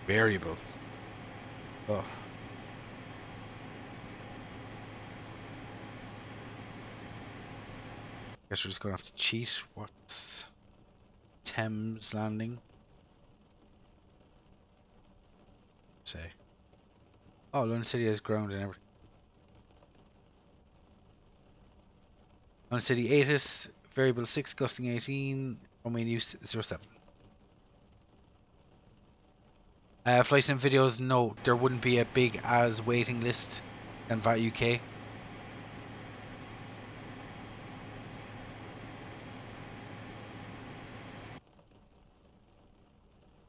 Variable. Oh. Guess we're just gonna have to cheat. What's Thames landing? Say. Oh, London City has ground and everything. London City 8 is variable 6, gusting 18, runway news 07. Flights and videos, no, there wouldn't be a big as waiting list than VAT UK.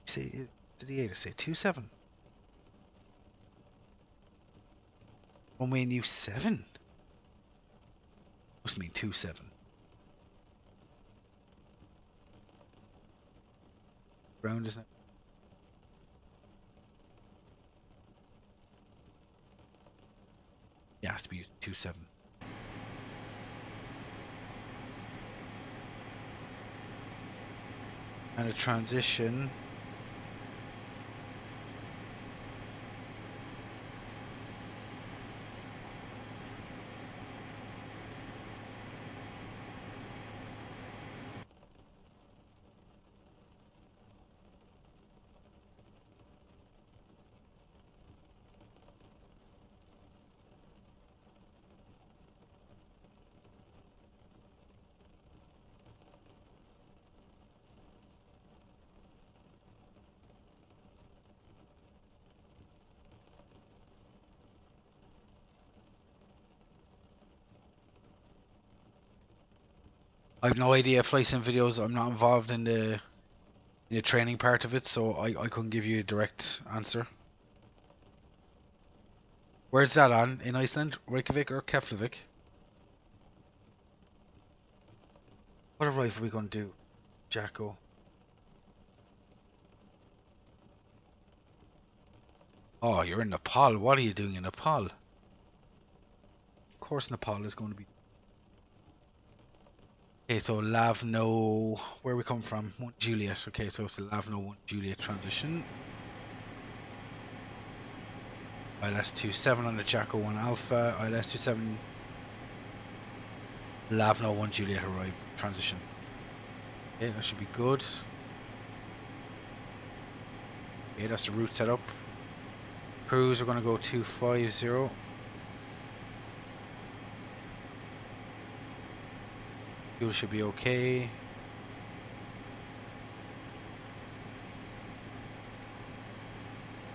Say, did he say 27? Runway new 7? Must mean 27. Ground isn't it? Yeah, it has to be 27. And a transition. I have no idea flights and videos. I'm not involved in the training part of it, so I couldn't give you a direct answer. Where's that on? In Iceland? Reykjavik or Keflavik? What arrival are we going to do, Jacko? Oh, you're in Nepal. What are you doing in Nepal? Of course Nepal is going to be... Okay, so Lavno... Where are we coming from? 1 Juliet. Okay, so it's the Lavno 1 Juliet transition. ILS-27 on the Jacko 1 Alpha. ILS-27... Lavno 1 Juliet arrive. Transition. Okay, that should be good. Okay, that's the route set up. Cruise, we're going to go 250. Fuel should be okay.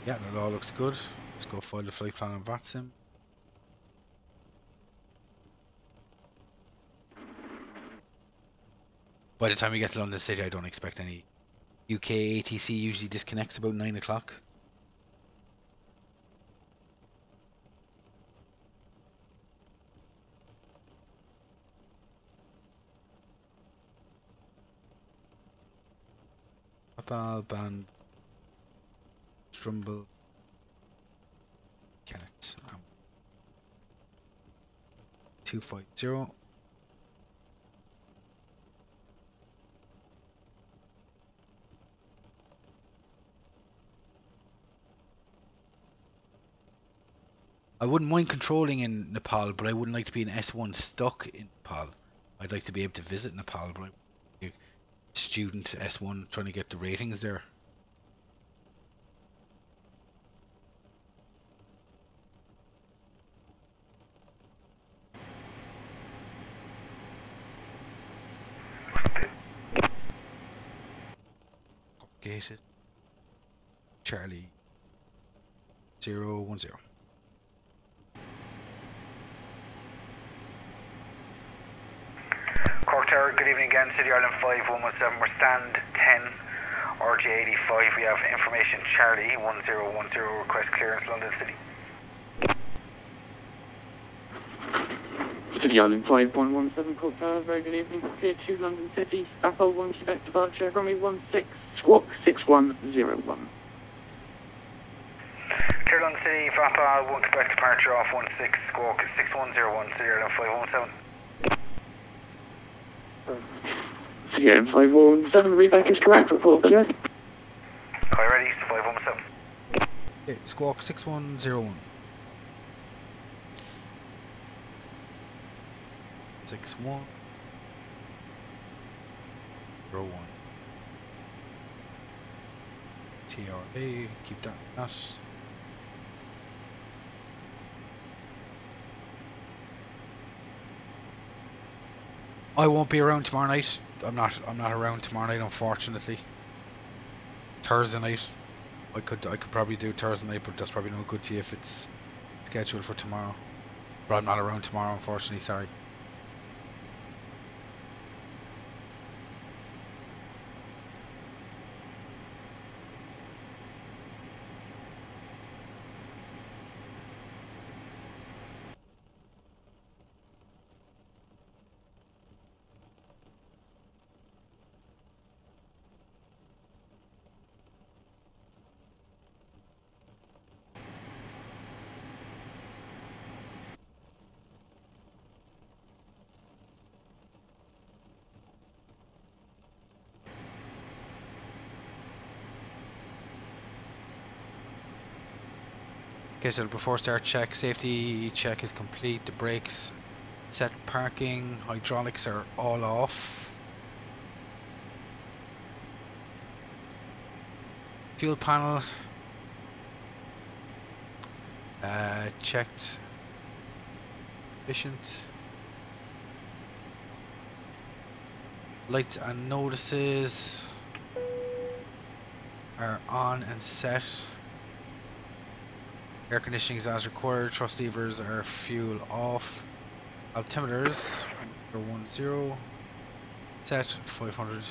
Yeah, that all looks good. Let's go file the flight plan on VATSIM. By the time we get to London City, I don't expect any. UK ATC usually disconnects about 9 o'clock. Papal, Band, Strumble, Kennet, 250. I wouldn't mind controlling in Nepal, but I wouldn't like to be an S1 stuck in Nepal. I'd like to be able to visit Nepal, but I'm a student S1 trying to get the ratings there. Gated. Charlie 010. Cork Tower, good evening again, City Island 5117, we're stand 10, RJ85, we have information Charlie 1010, request clearance London City. City Island 5117, Cork Tower, very good evening, clear to London City, Apple 1 Quebec departure, runway 16, squawk 6101. Clear London City, Vapa 1 Quebec departure off 16, squawk 6101, City Island 5117. City Island 5117, readback is correct, report, yes. Hi, ready, 5117. Okay, squawk 6101. 6101. TRA, keep that. I won't be around tomorrow night. I'm not around tomorrow night, unfortunately. Thursday night, I could probably do Thursday night, but that's probably no good to you if it's scheduled for tomorrow. But I'm not around tomorrow, unfortunately. Sorry. Okay, so before start check, safety check is complete. The brakes set, parking, hydraulics are all off. Fuel panel checked. Efficient. Lights and notices are on and set. Air conditioning is as required. Thrust levers are fuel off. Altimeters are 10. Set 500.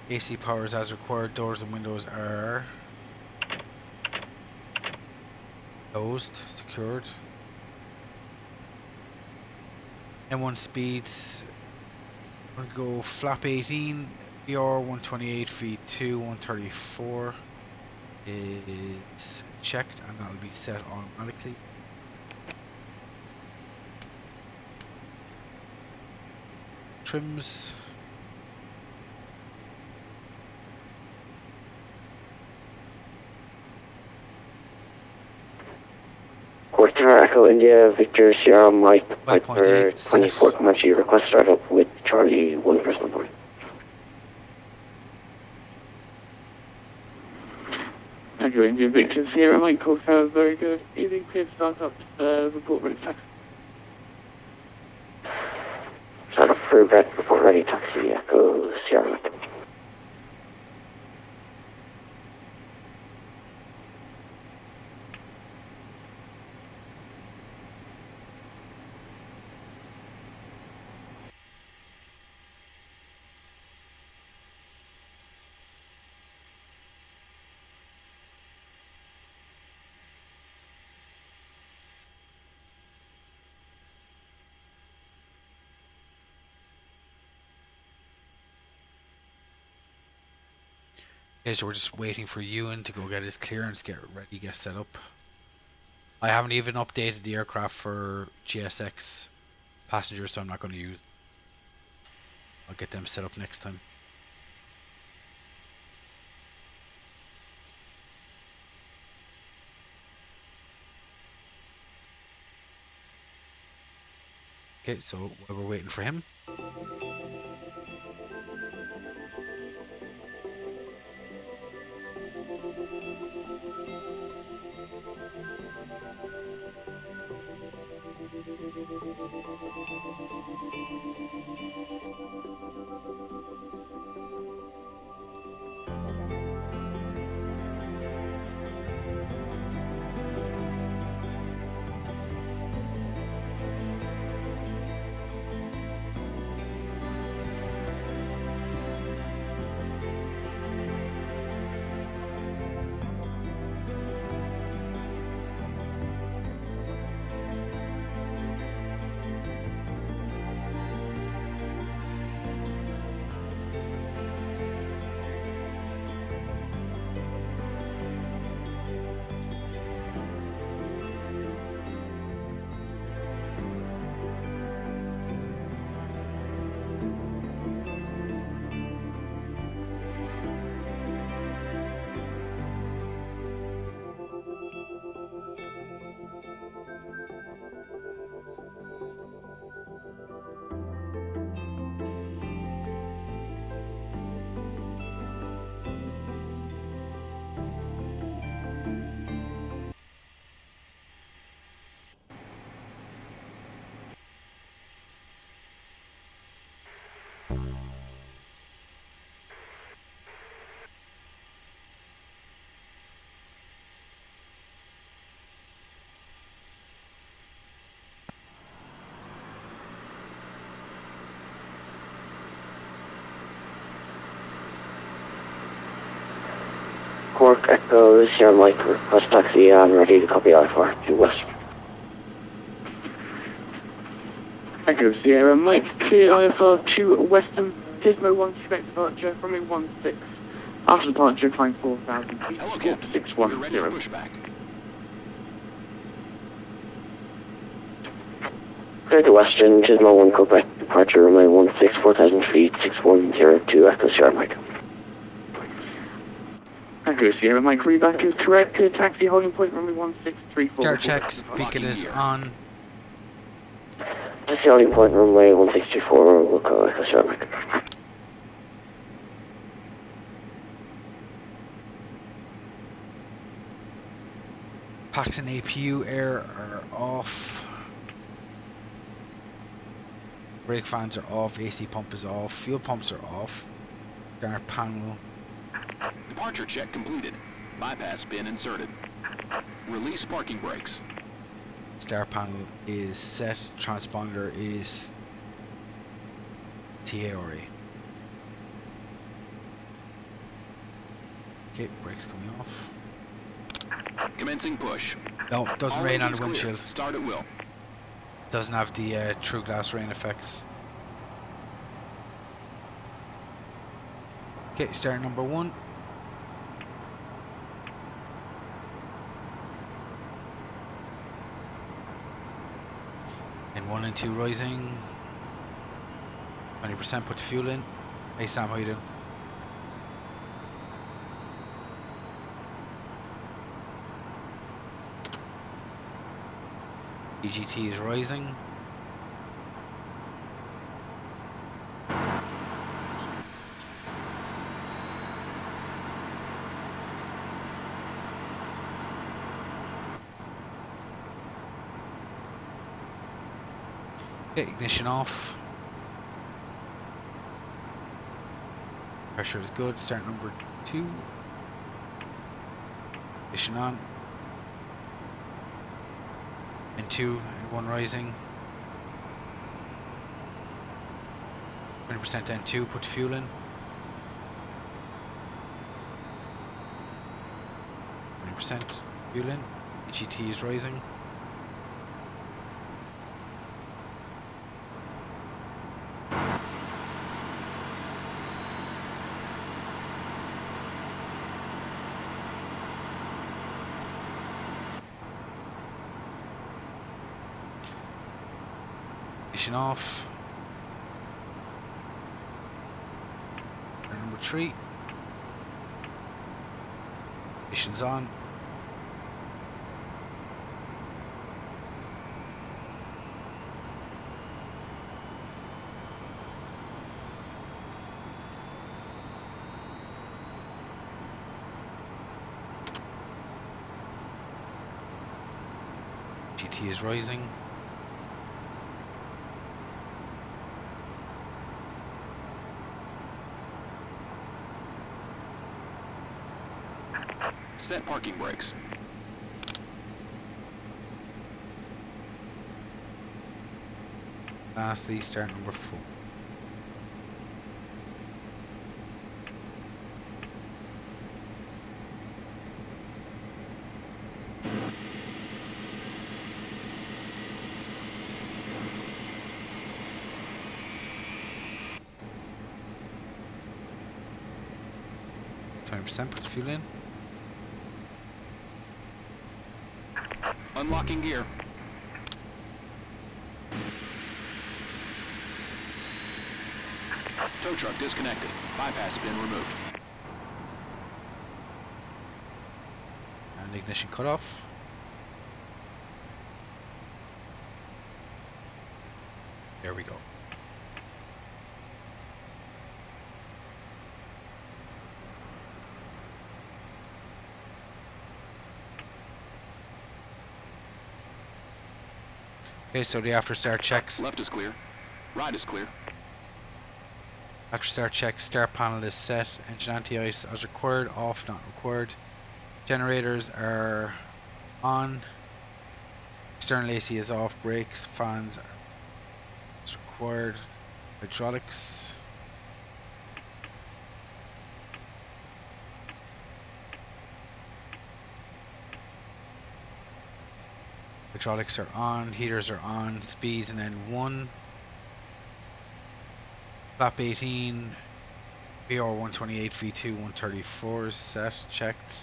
AC power is as required. Doors and windows are closed, secured. M1 speeds. I'm gonna go flap 18, VR 128, V2 134 is checked, and that'll be set automatically. Trims. Quarter Echo India, Victor Sierra Mike, Piper 24 Comanche, request start up with Charlie, one person aboard. Echo India, Victor Sierra Mike, Hotel, very good. Evening, clear start up, report ready taxi. Start up for Brett, report ready taxi, Echo Sierra Mike. Okay, so we're just waiting for Ewan to go get his clearance, get ready, get set up. I haven't even updated the aircraft for GSX passengers, so I'm not going to use. I'll get them set up next time. Okay, so while we're waiting for him. Echo Sierra Mike, request taxi and ready to copy I4 to West. Echo Sierra Mike, clear IFR to Western, Tismo 1, expect departure, runway 16. After departure, climb 4,000 feet, Hello, squawk Captain. 610. We're ready for pushback. Clear to Western, Tismo 1, Quebec, departure, runway 16, 4,000 feet, 6102, Echo Sierra Mike. Echo Sierra Mike, reback is correct, clear taxi holding point, runway 1634. Start checks, beacon is on. Taxi holding point, runway 1624, we'll call Echo Sierra Mike. Packs and APU air are off. Brake fans are off, AC pump is off, fuel pumps are off. Start panel. Departure check completed. Bypass bin inserted. Release parking brakes. Start panel is set, transponder is TARA. Okay, brakes coming off. Commencing push. No, doesn't All rain on the engines clear. windshield. Start at will. Doesn't have the true glass rain effects. Okay, start number 1. And 1 and 2 rising. 20% put the fuel in. Hey Sam, how you doing? EGT is rising. Okay, ignition off. Pressure is good. Start number 2. Ignition on. And 2 and 1 rising. 20% N2, put the fuel in. 20% fuel in. EGT is rising. Ignition off. And number 3. Ignition's on. GT is rising. Set parking brakes. Lastly, start number 4. Percent put the fuel in. Unlocking gear. Tow truck disconnected. Bypass bin removed. And ignition cut off. There we go. Okay, so the after start checks. Left is clear. Right is clear. After start checks, start panel is set. Engine anti-ice as required, off not required. Generators are on. External AC is off. Brakes, fans are as required. Hydraulics. Hydraulics are on, heaters are on, speeds and then 1. Flap 18, VR 128, V2 134 is set, checked.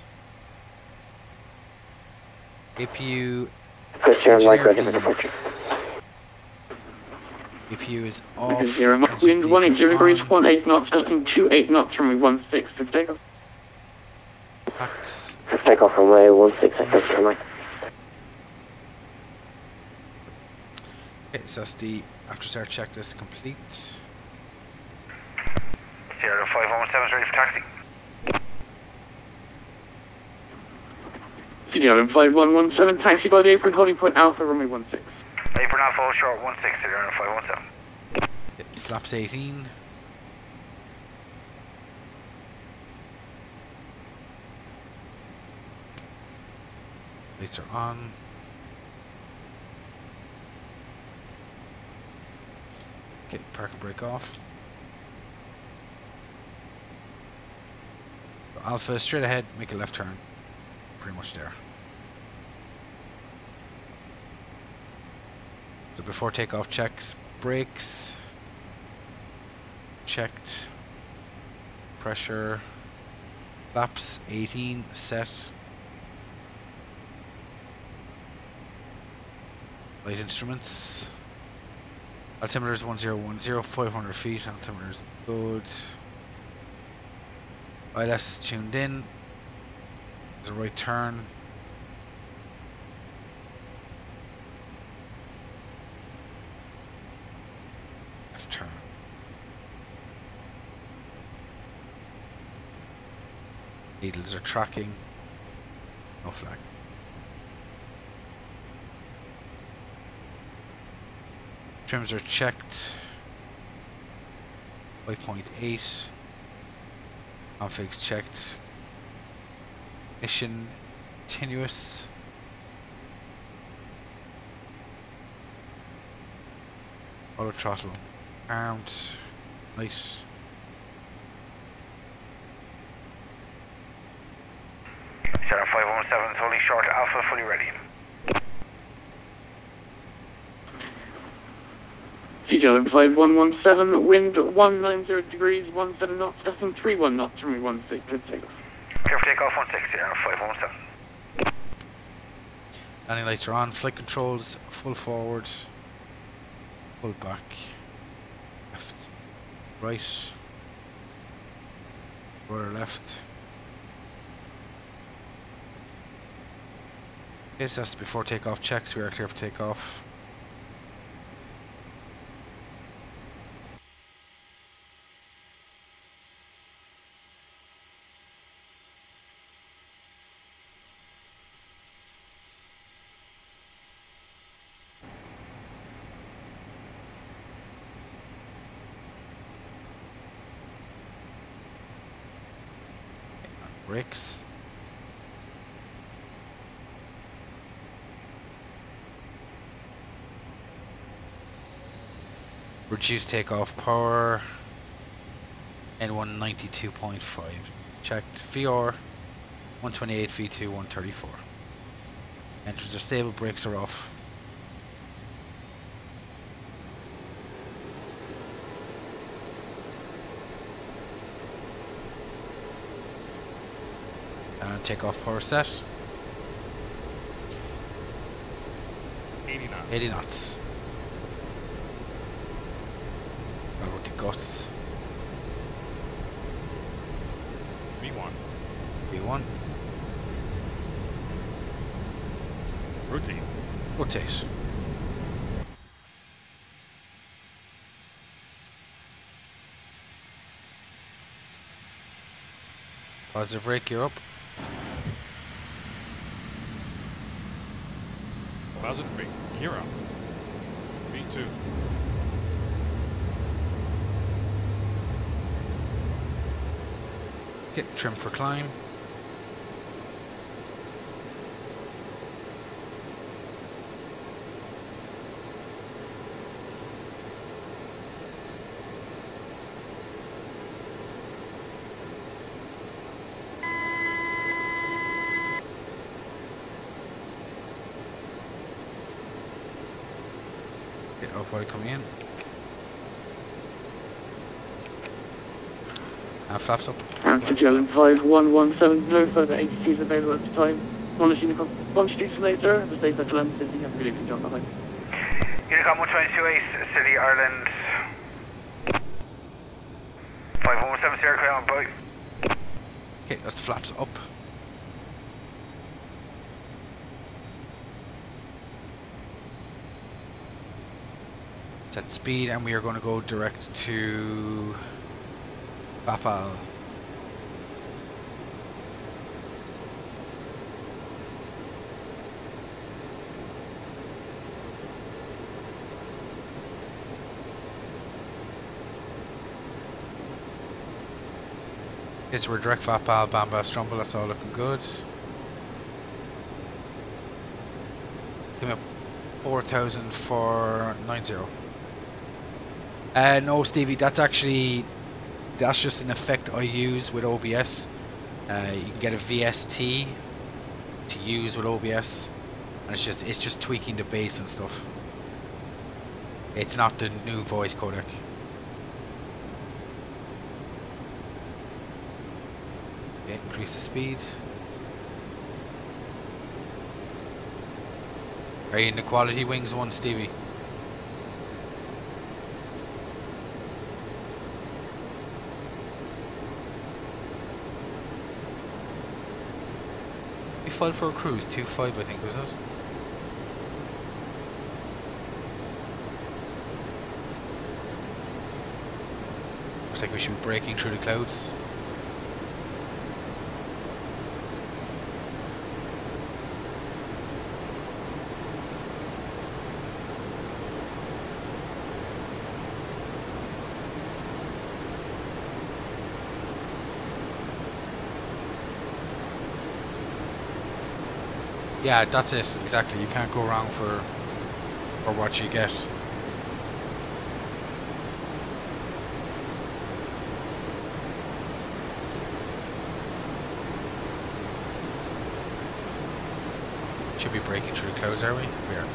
APU Christian, Mike, ready for engineer departure. beats. APU is off. Zero, Mach wind engine beats 180 are degrees, on. 18 knots, and 28 knots from 16 for takeoff. Packs. For takeoff runway 16, Christian, Mike. Okay, so that's the after start checklist complete. Sierra 5117 is ready for taxi. Sierra 5117, taxi by the apron, holding point Alpha, runway 16. Apron Alpha, short 16, Sierra 517. Okay, flaps 18. Lights are on. Okay, park and brake off. So Alpha, straight ahead, make a left turn. Pretty much there. So before takeoff checks, brakes. Checked. Pressure. Flaps 18 set. Light instruments. Altimeter is 1010, 500 feet. Altimeter is good. ILS tuned in. There's a right turn. Left turn. Needles are tracking. No flag. Trims are checked. 5.8. Configs checked. Ignition continuous. Auto throttle armed. Light. Sierra 517 is holding short Alpha, fully ready. Sierra 5117, wind 190 degrees, 17 knots, descent 31 knots, runway 16 for takeoff. Clear for takeoff 16, Sierra 517. Landing lights are on. Flight controls full forward. Full back. Left. Right. Rudder left. Okay, so that's before takeoff checks. We are clear for takeoff. Brakes. Reduce takeoff power. N1 92.5. Checked. VR 128, V2 134. Engines are stable, brakes are off. And takeoff power set. 80 knots. 80 knots. Got with the gusts. V1. V1. Rotate. Rotate. Positive rate, gear up. Positive rate. Gear up. V2. Get trim for climb. autopilot coming in. And flaps up. Answer Jalen 5117, no further ATCs available at the time. Longitude later, the state at London City, have a good evening, John. Bye. Unicom 1228, City, Ireland. 5117, clear on boy. Okay, that's flaps up. Set speed, and we are going to go direct to Bapal. Yes, we're direct Bapal, Bamba, Strumble, that's all looking good. Give me up 4,000 for 90. No, Stevie, that's just an effect I use with OBS. You can get a VST to use with OBS, and it's just tweaking the bass and stuff. It's not the new voice codec. Okay, increase the speed. Are you in the Qualitywings one, Stevie? We filed for a cruise, 2.5 I think, was it? Looks like we should be breaking through the clouds. Yeah, that's it, exactly. You can't go wrong for what you get. Should be breaking through the clouds, are we? We are.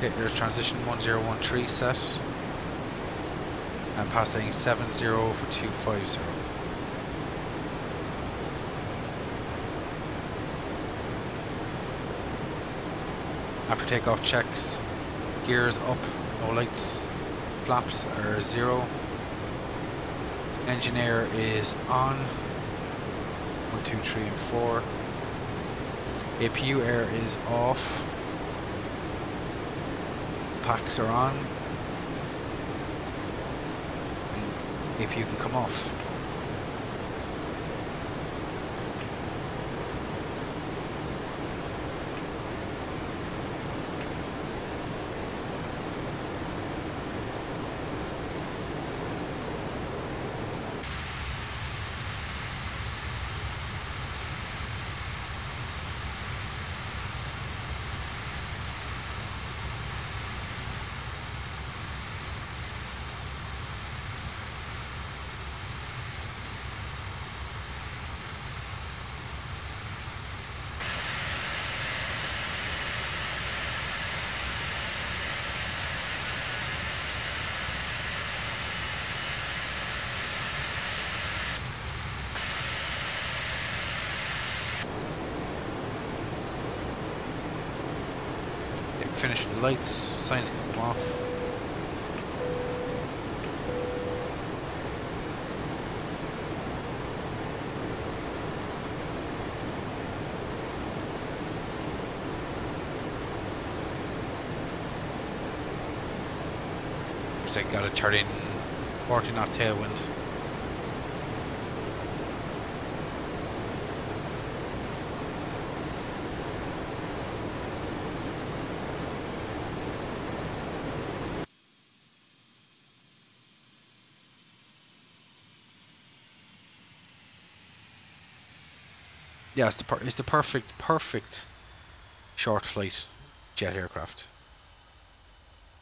Okay, there's transition 1013 set. And passing 70 for 250. After takeoff checks, gears up, no lights, flaps are 0. Engine air is on. 1, 2, 3 and 4. APU air is off. Packs are on. If you can come off. Finish the lights, signs can come off. Looks like got to turn in 40 knot tailwind. Yeah, it's the perfect short flight jet aircraft.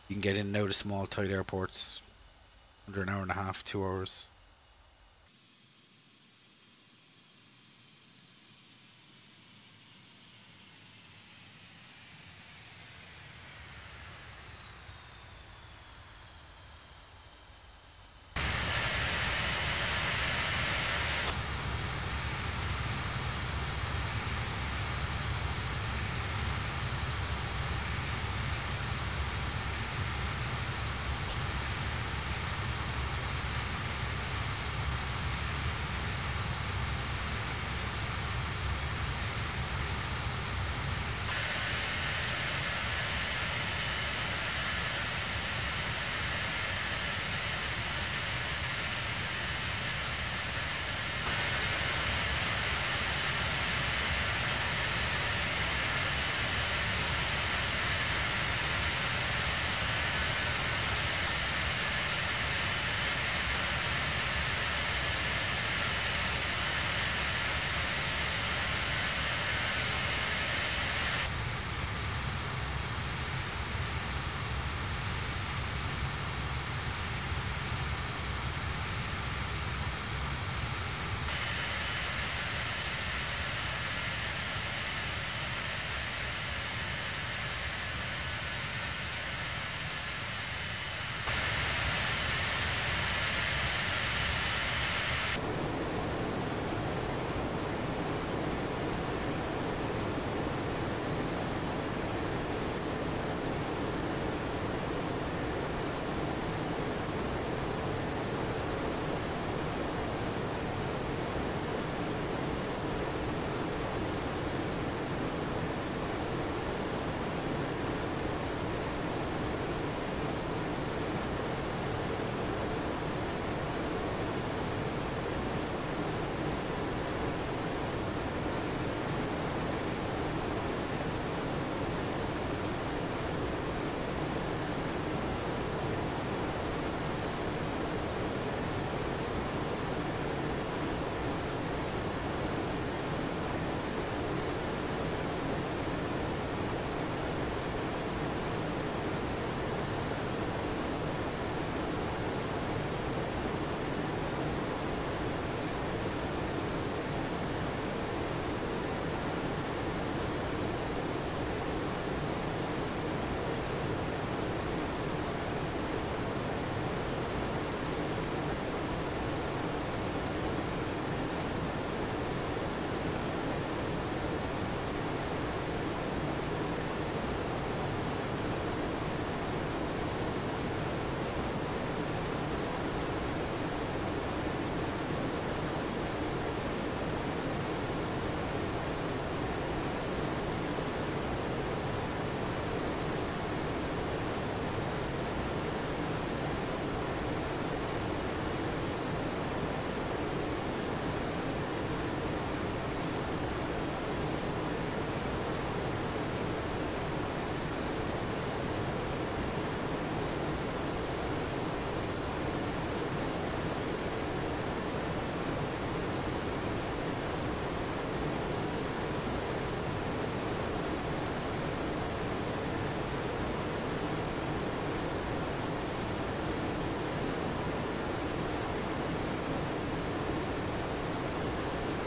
You can get in and out of small tight airports under an hour and a half, 2 hours.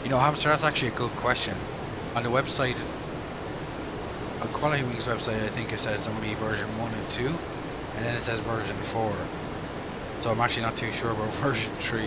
You know, Hamster, that's actually a good question. On the website, on Qualitywings website, I think it says only version 1 and 2, and then it says version 4. So I'm actually not too sure about version 3.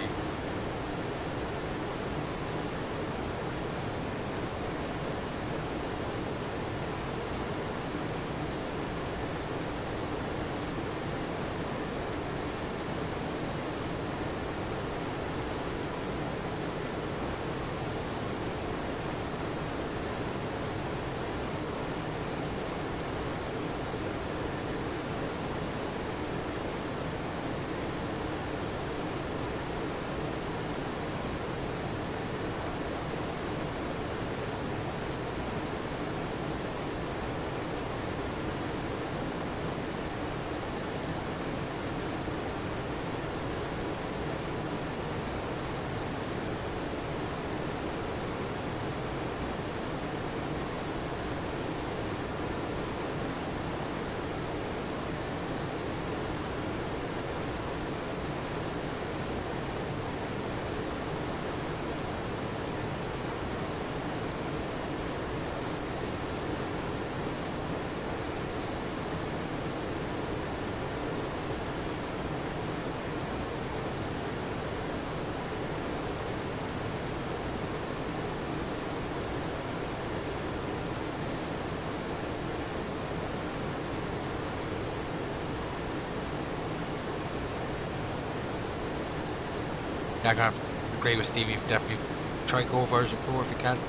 Yeah, I'm gonna have to agree with Stevie. Definitely try go version 4 if you can.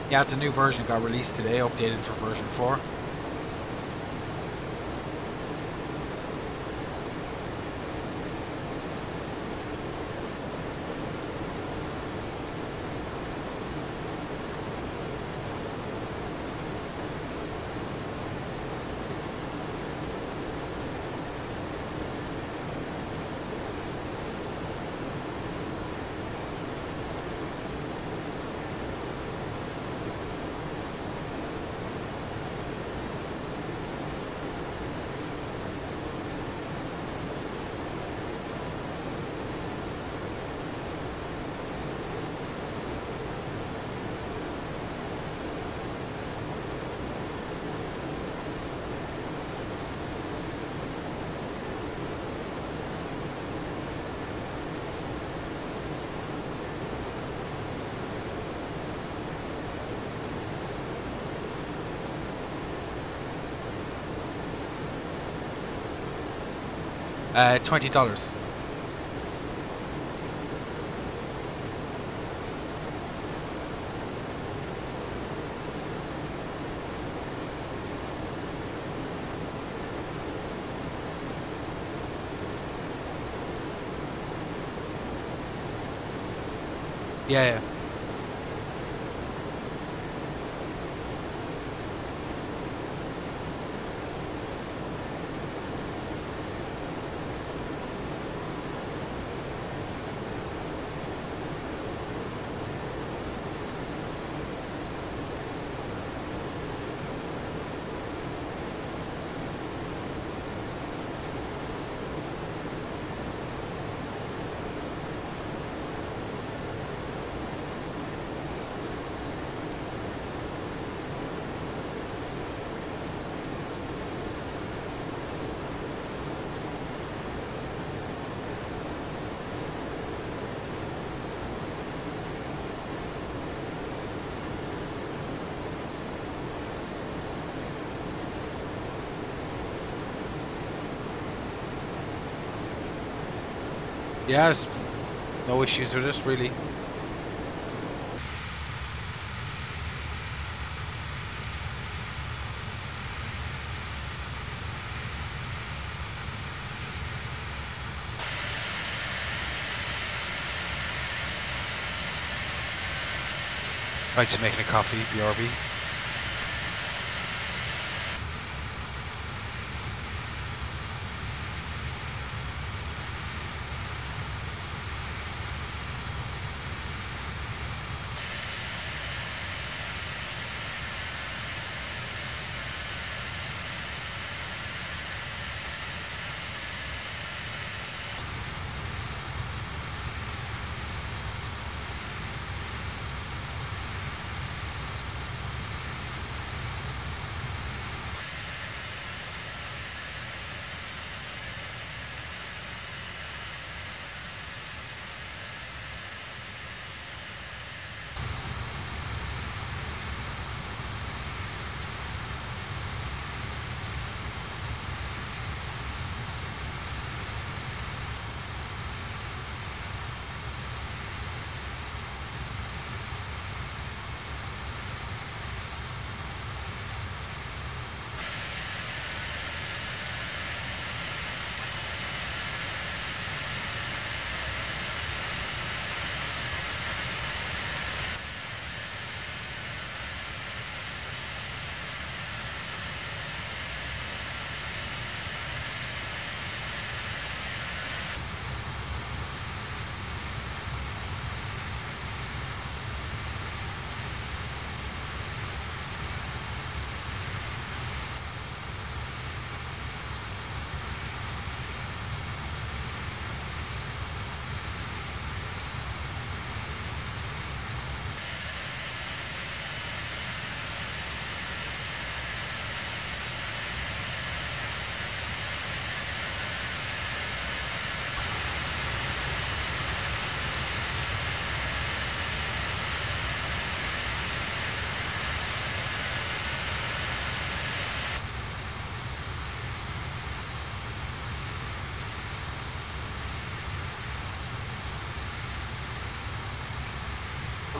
Yeah, it's a new version, got released today, updated for version 4. $20. Yeah, yeah. Yes, no issues with it, really. Right, just making a coffee, BRB.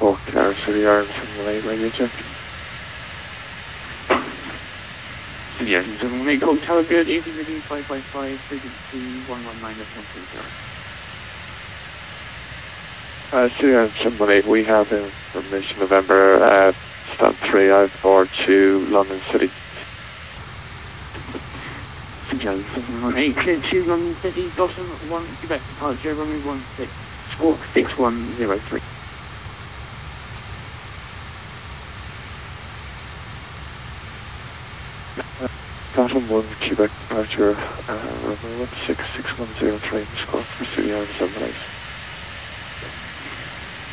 Cork, Tower City Ireland 718, radio check. City Ireland 718, Cork Tower, good evening, reading 555, frequency 119.130. City Ireland 718, we have information November, stand 3 out for to London City. City Ireland 718, clear to London City, bottom 1, Quebec departure, runway 16, squawk 6103. Bottom 1, Quebec departure, runway 16, 6103, squawk for City Ireland 718.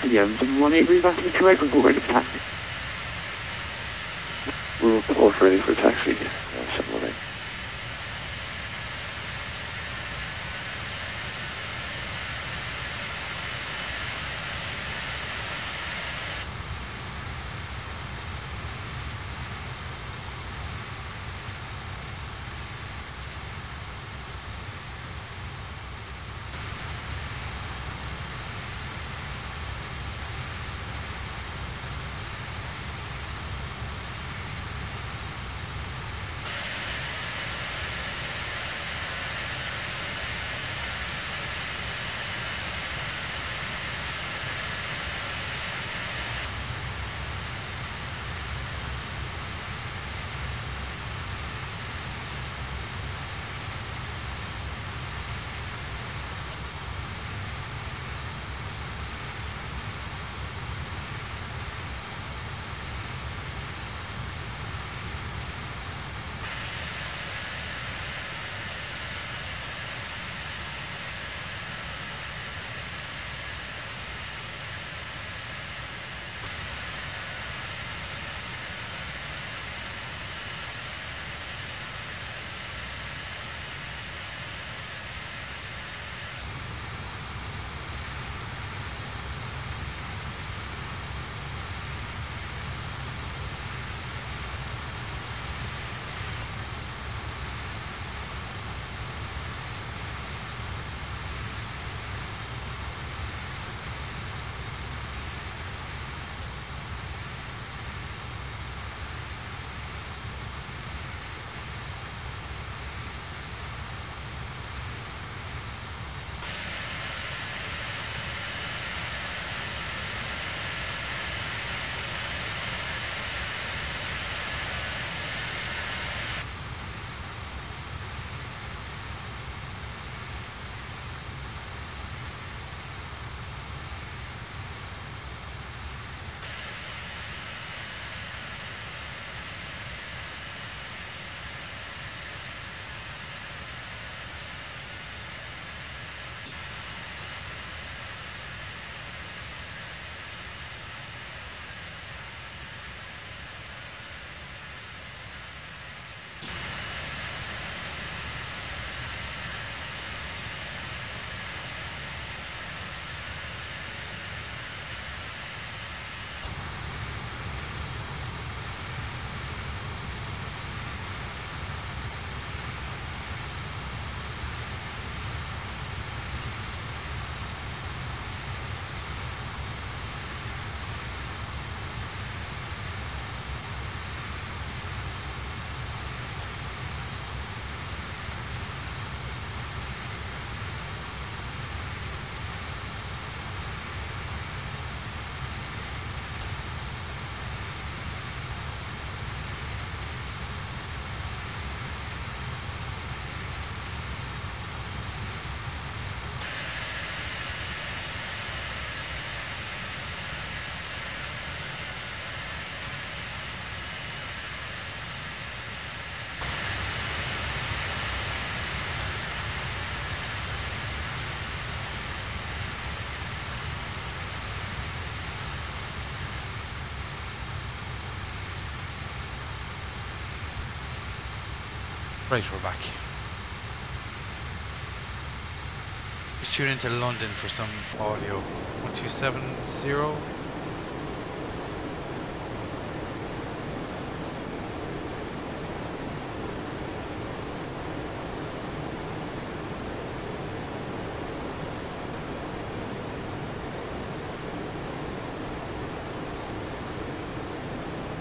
City Ireland 718, read back to the correct report ready for taxi. We'll report ready for taxi, 718. Right, we're back. Let's tune into London for some audio. 1270.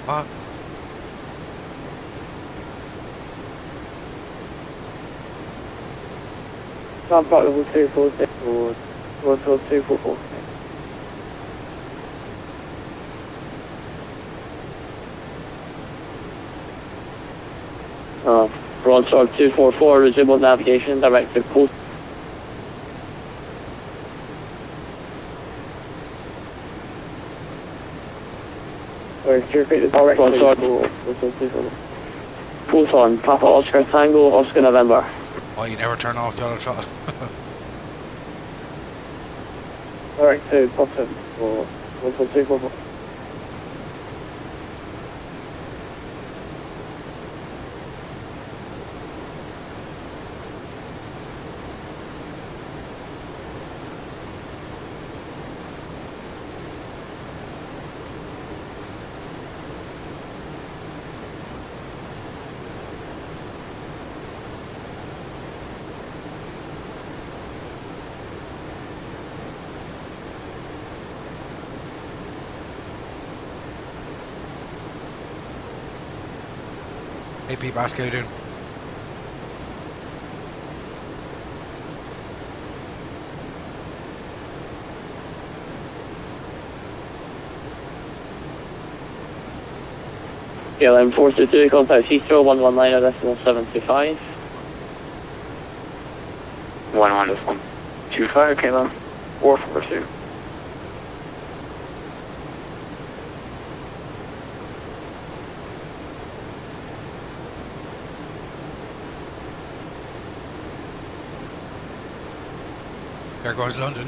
What? John Park level 246 or 244. Broadsword 244, resume navigation, direct to coast. Broadsword, post on, Papa Oscar Tango, Oscar November. Oh, you never turn off the auto throttle. Direct to bottom, or 1.244. Hey Pete Bask, how you doing? KLM 422, contact Heathrow 119.725. 11.25, KLM 442. There goes London.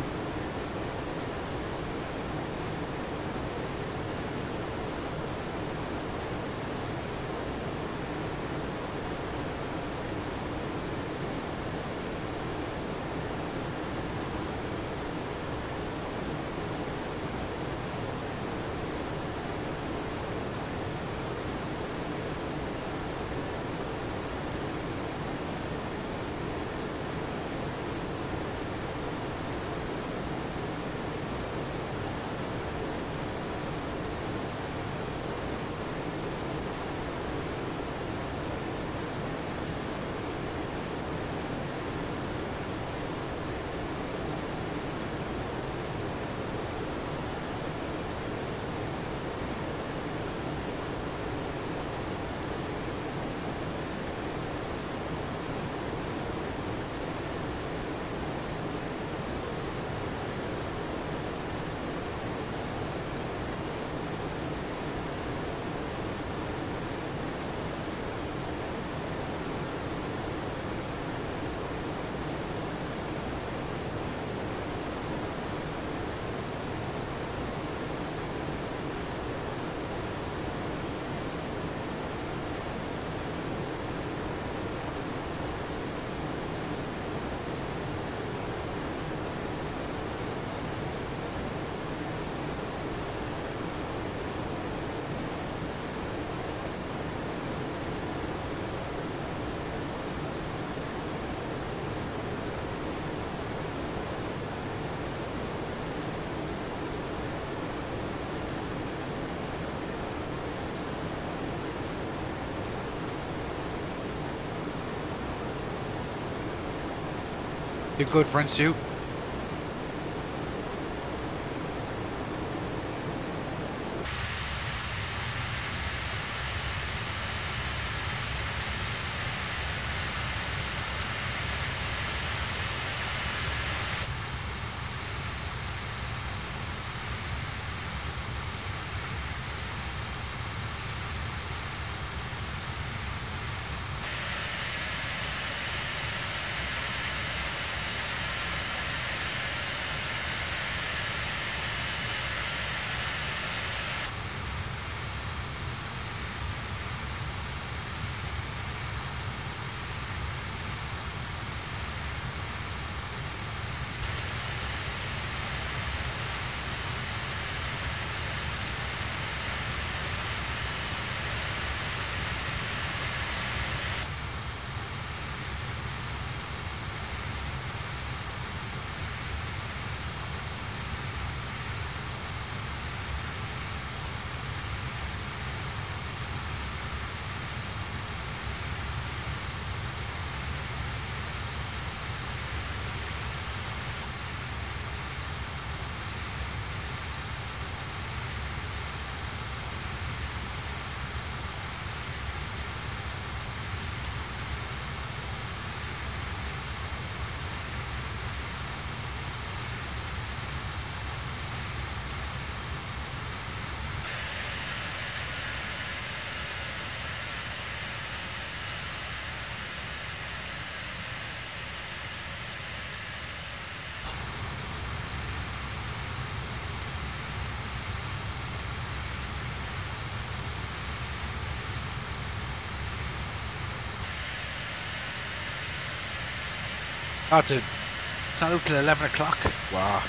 You're good, friend Sue. That's it. It's not out till 11 o'clock. Wow.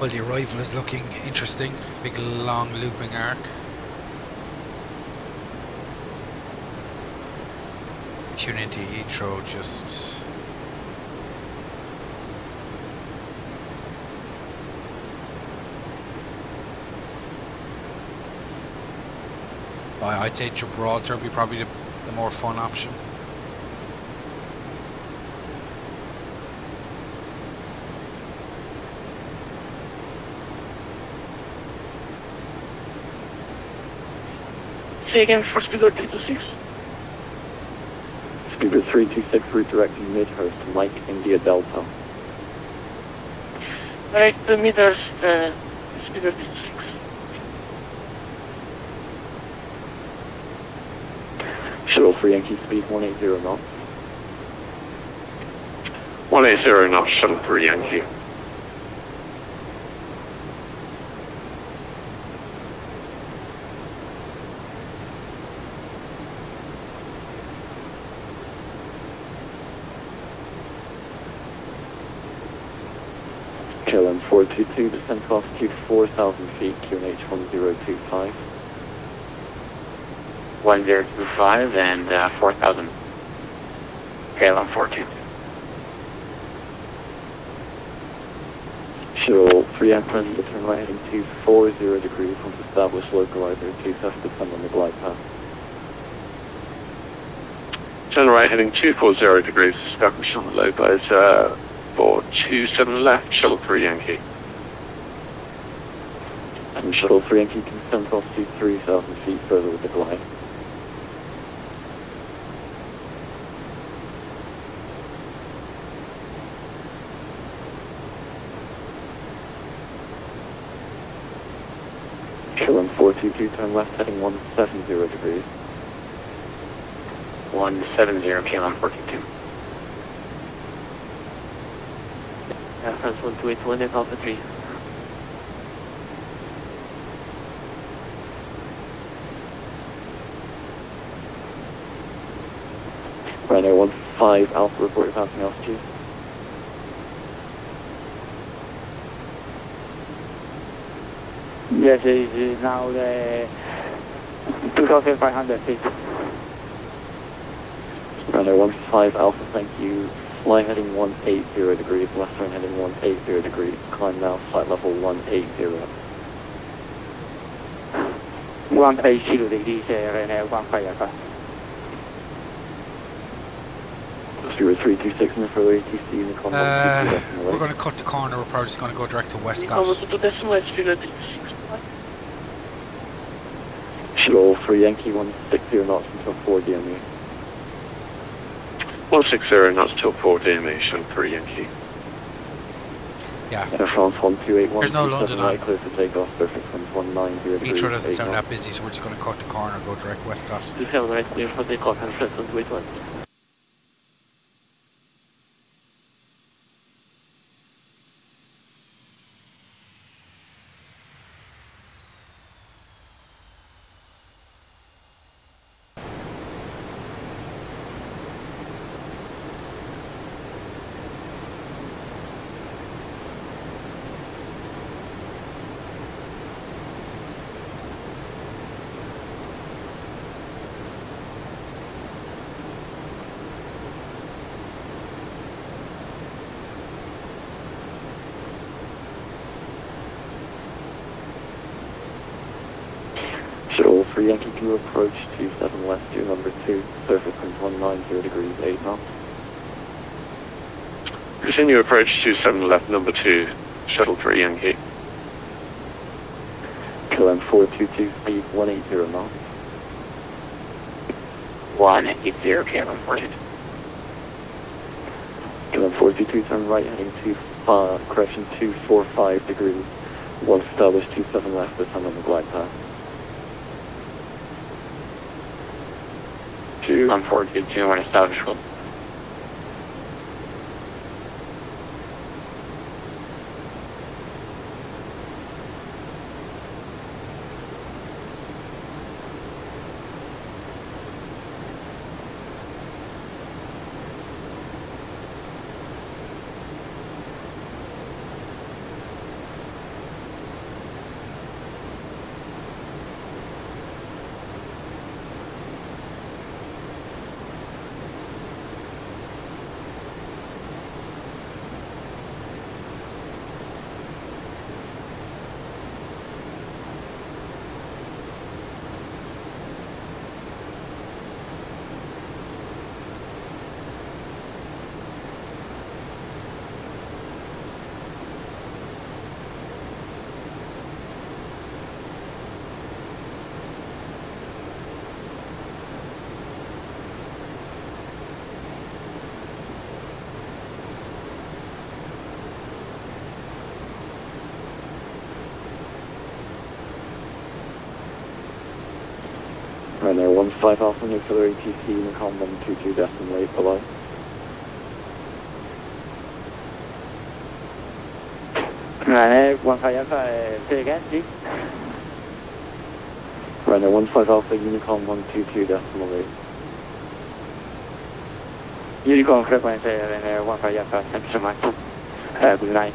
Well, the arrival is looking interesting. Big long looping arc. Tune into Heathrow just... I'd say Gibraltar would be probably the more fun option. Say again for Speedbird 326. Speedbird 326, route directing Midhurst, Mike, India Delta. Alright, the Midhurst, Speedbird 326. Shuttle 3 Yankee speed 180 knots. 180 knots, Shuttle 3 Yankee. KLM 422, descent altitude 4,000 feet, QNH 1025. 1025 and 4,000. KLM 422. Shuttle 3 Empress, turn right heading 240 degrees, once established localizer, 27 descend on the glide path. Turn right heading 240 degrees, establish on the low base, 427 left, Shuttle 3 Yankee. And Shuttle 3 Yankee can descend altitude 3,000 feet further with the glide. KLM 422, turn left heading 170 degrees. 170, KLM 422. France 1281 and Alpha 3. Rhino 15 Alpha, report your passing altitude. Yes, it is now the 2,500 feet. Rhino 15 Alpha, thank you. Fly heading 180 degrees, left turn heading 180 degrees, climb now, flight level 180. 180 degrees and 15 aircraft. 0326 and for ATC Unicorn 122. We're going to cut the corner. We're probably just going to go direct to Westcott. Shuttle 3 Yankee 160 knots until 4 DME. 160 knots till 4 DME, Shuttle 3 Yankee. Yeah. Air France 1281. There's no London on. Clear for takeoff, surface winds 190 degrees. Heathrow doesn't sound that busy, so we're just going to cut the corner and go direct Westcott. 27 right, clear for takeoff and flips on 281. Shuttle 3 Yankee 2 approach 27 left 2 number 2, surface winds 190 degrees 8 knots. Continue approach 27 left number 2, Shuttle 3 Yankee. KLM 422 speed 180 knots. 180 KLM 42. KLM 422 turn right heading 245 degrees. 1 established 27 left this time on the glide path. 2 on 422, 1 established. Ryanair 15 Alpha nuclear ATC Unicorn 122 decimal 8 below. Ryanair 15 Alpha, say again, please. Ryanair 15 Alpha Unicorn 122 decimal 8. Unicorn frequency Ryanair 15 Alpha, thank you so much. Good night.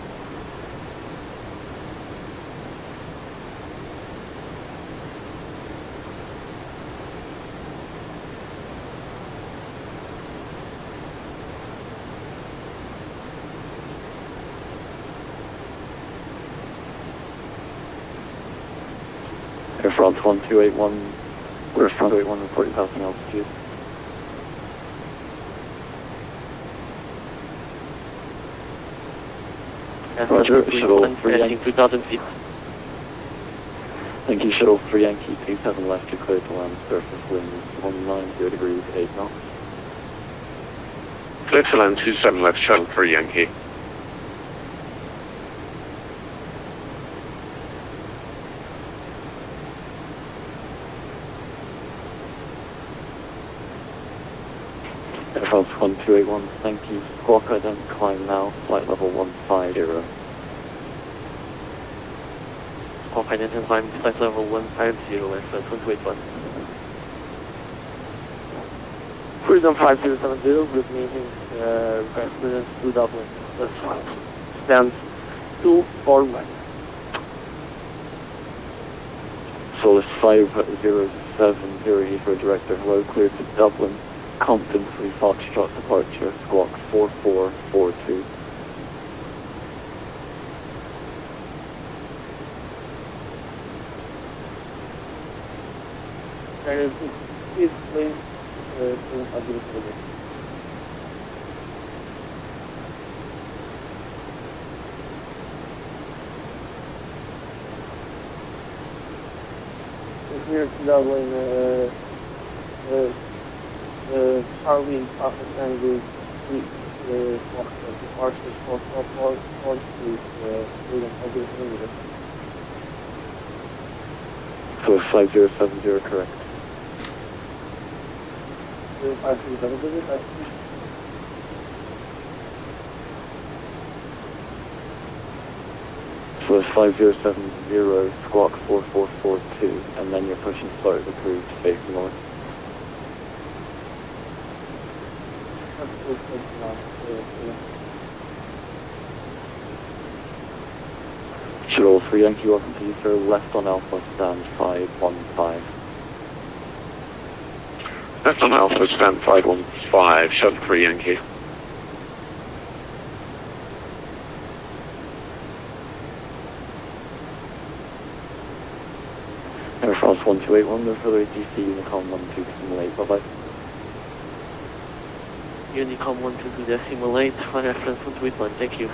Air France 1281, we're front 281 reporting passing altitude. Roger, Shuttle 3 Yankee 2000 feet. Thank you, Shuttle 3 Yankee 27 left to clear to land, surface winds 190 degrees 8 knots. Clear to land 27 left, Shuttle 3 Yankee. Air France 1281, thank you. Squawk ident climb now, flight level 150. Squawk ident climb, flight level 150, flight 181. Freedom 5070, good meeting, request to Dublin. That's fine. Stands 241. Solis 5070 Heathrow Director, hello, clear to Dublin. Compton 3 Foxtrot departure, squawk 4442. Please explain the here to Dublin, the Harvey Office and the departures for Street, So 5070, correct. 5070, So it's 5070, squawk 4442, and then you're pushing start of the crew to face north. Shuttle 3 Yankee, welcome to you, sir. Left on Alpha, stand 515. Left on Alpha, stand 515, Shuttle 3 Yankee. Air France 1281, no further ATC, Unicom 12.8, bye-bye. Unicom 12.8, flight reference 121, thank you.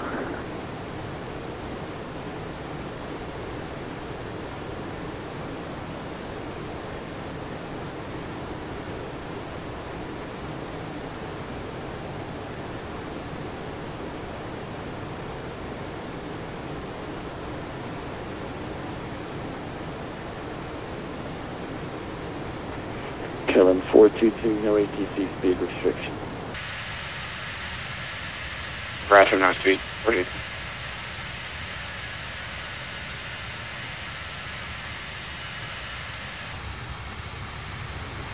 KLM 422, no ATC speed restriction. Roger, no speed. Ready.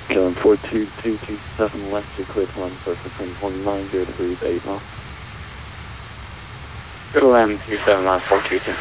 KLM 42227 left, you're clear to land surface wind 190 degrees 8 knots. Go land 27 last 422.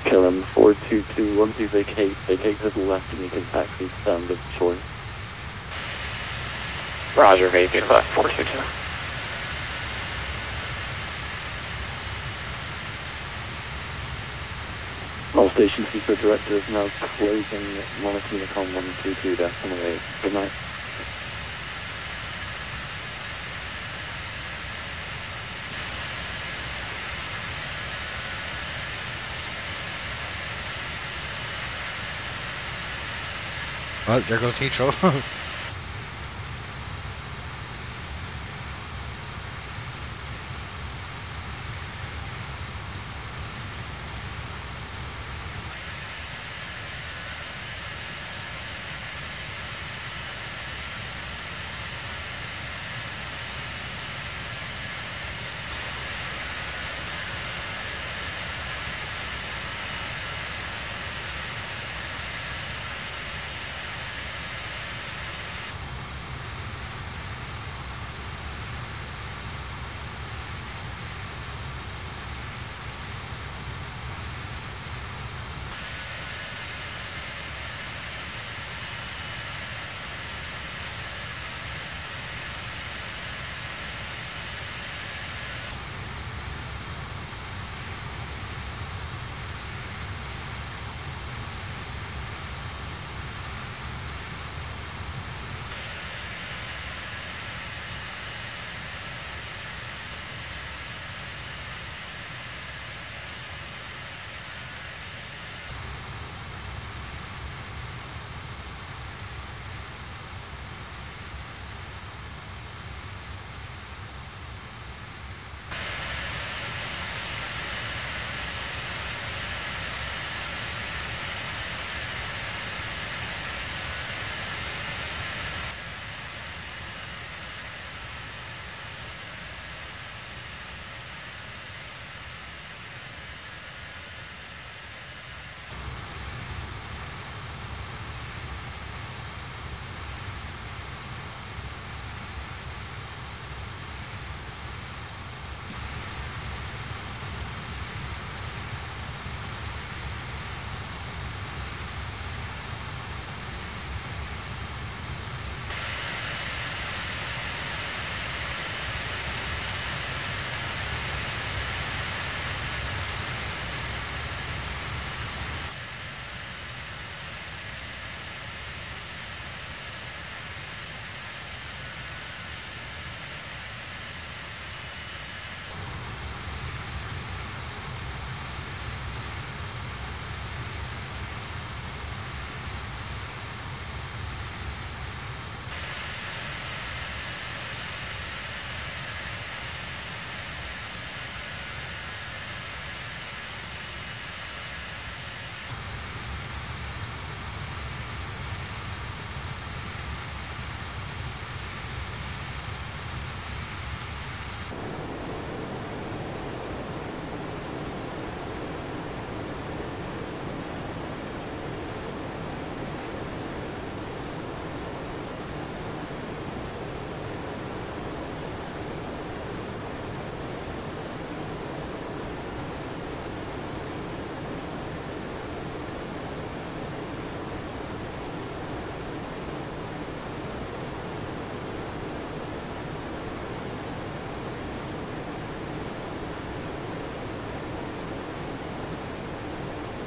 KLM 422, please vacate to the left and you can taxi stand of shore. Roger, vacate left 422. All station secret director is now closing Monarch Unicom 122.8. Good night. Well, there goes Heathrow.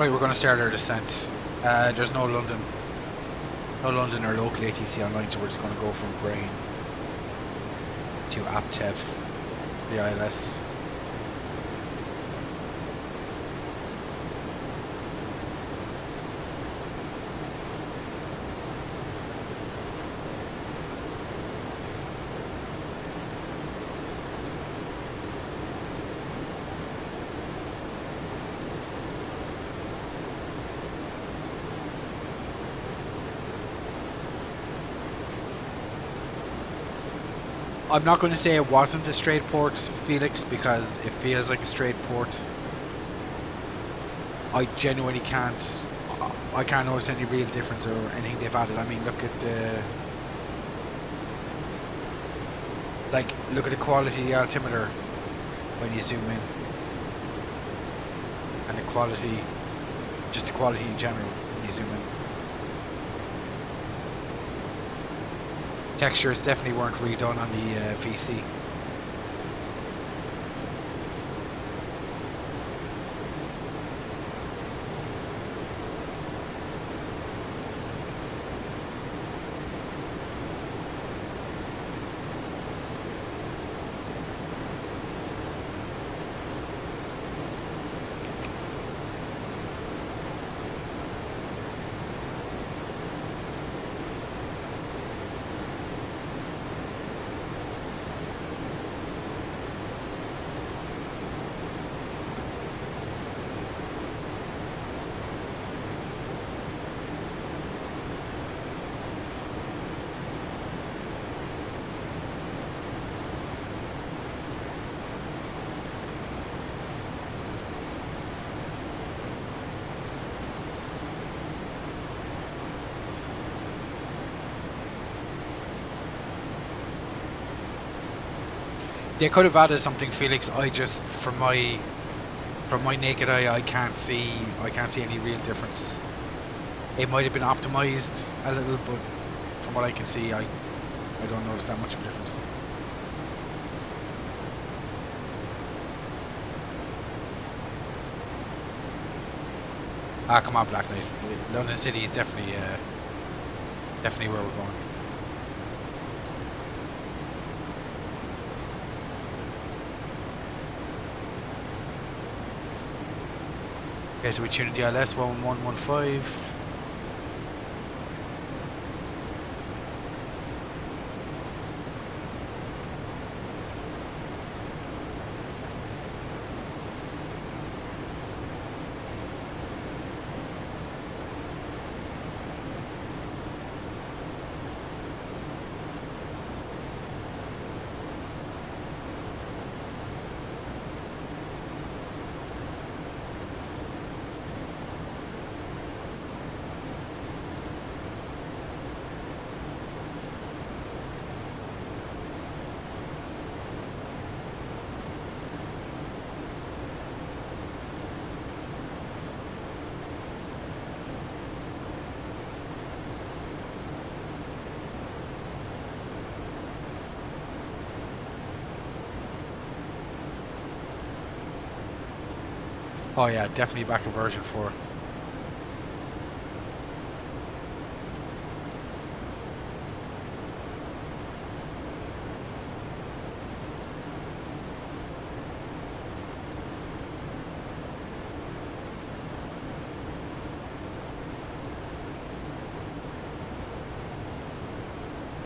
Right, we're going to start our descent. There's no London or local ATC online, so we're just going to go from Brain to Aptev, the ILS. I'm not going to say it wasn't a straight port, Felix, because it feels like a straight port. I genuinely can't notice any real difference or anything they've added. I mean, look at the quality of the altimeter when you zoom in, and the quality in general when you zoom in. Textures definitely weren't redone on the VC. They could have added something, Felix. I just, from my naked eye, I can't see any real difference. It might have been optimized a little, but from what I can see, I don't notice that much of a difference. Ah, come on, Black Knight. London City is definitely where we're going. Okay, so we tuned the ILS 1115. Oh yeah, definitely back in version 4.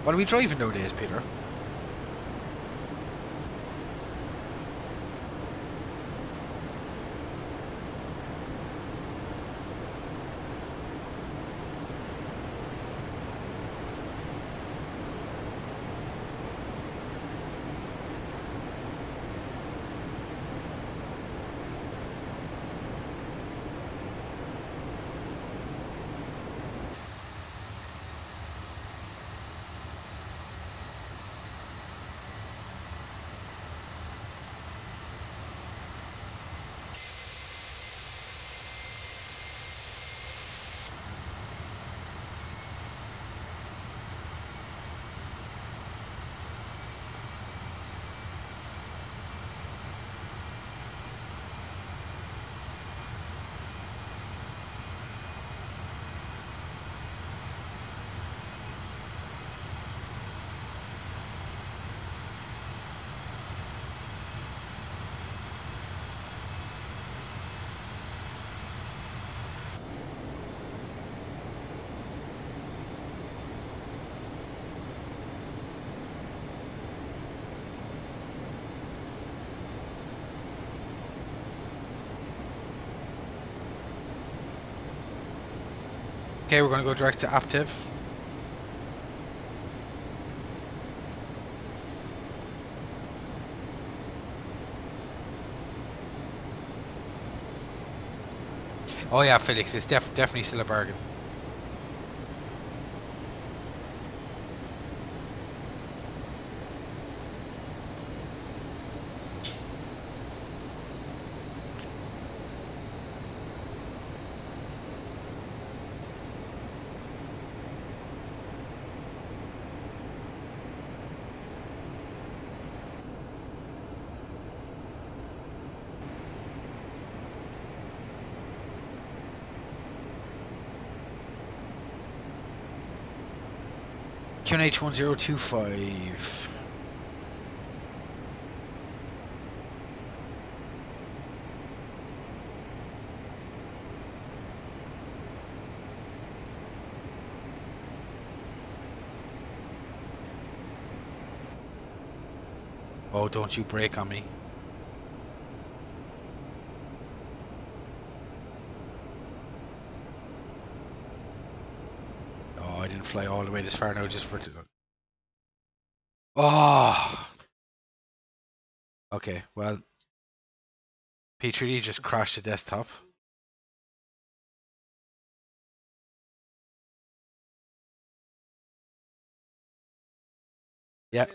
What are we driving nowadays, Peter? Okay, we're going to go direct to Aptiv. Oh yeah, Felix, it's definitely still a bargain. QNH 1025. Oh, don't you brake on me. Oh, I didn't fly all the way this far now just for it. Oh! Okay, well, P3D just crashed the desktop. Yeah.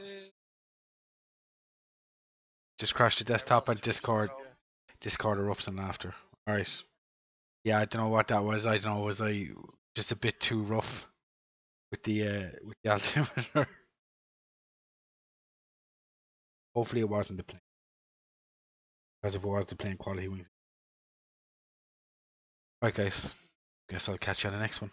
Just crashed the desktop and Discord erupts and after. Alright. Yeah, I don't know what that was. I don't know, was I just a bit too rough with the altimeter? Hopefully it wasn't the plane. Because if it was the plane, Qualitywings. Right guys. Guess I'll catch you on the next one.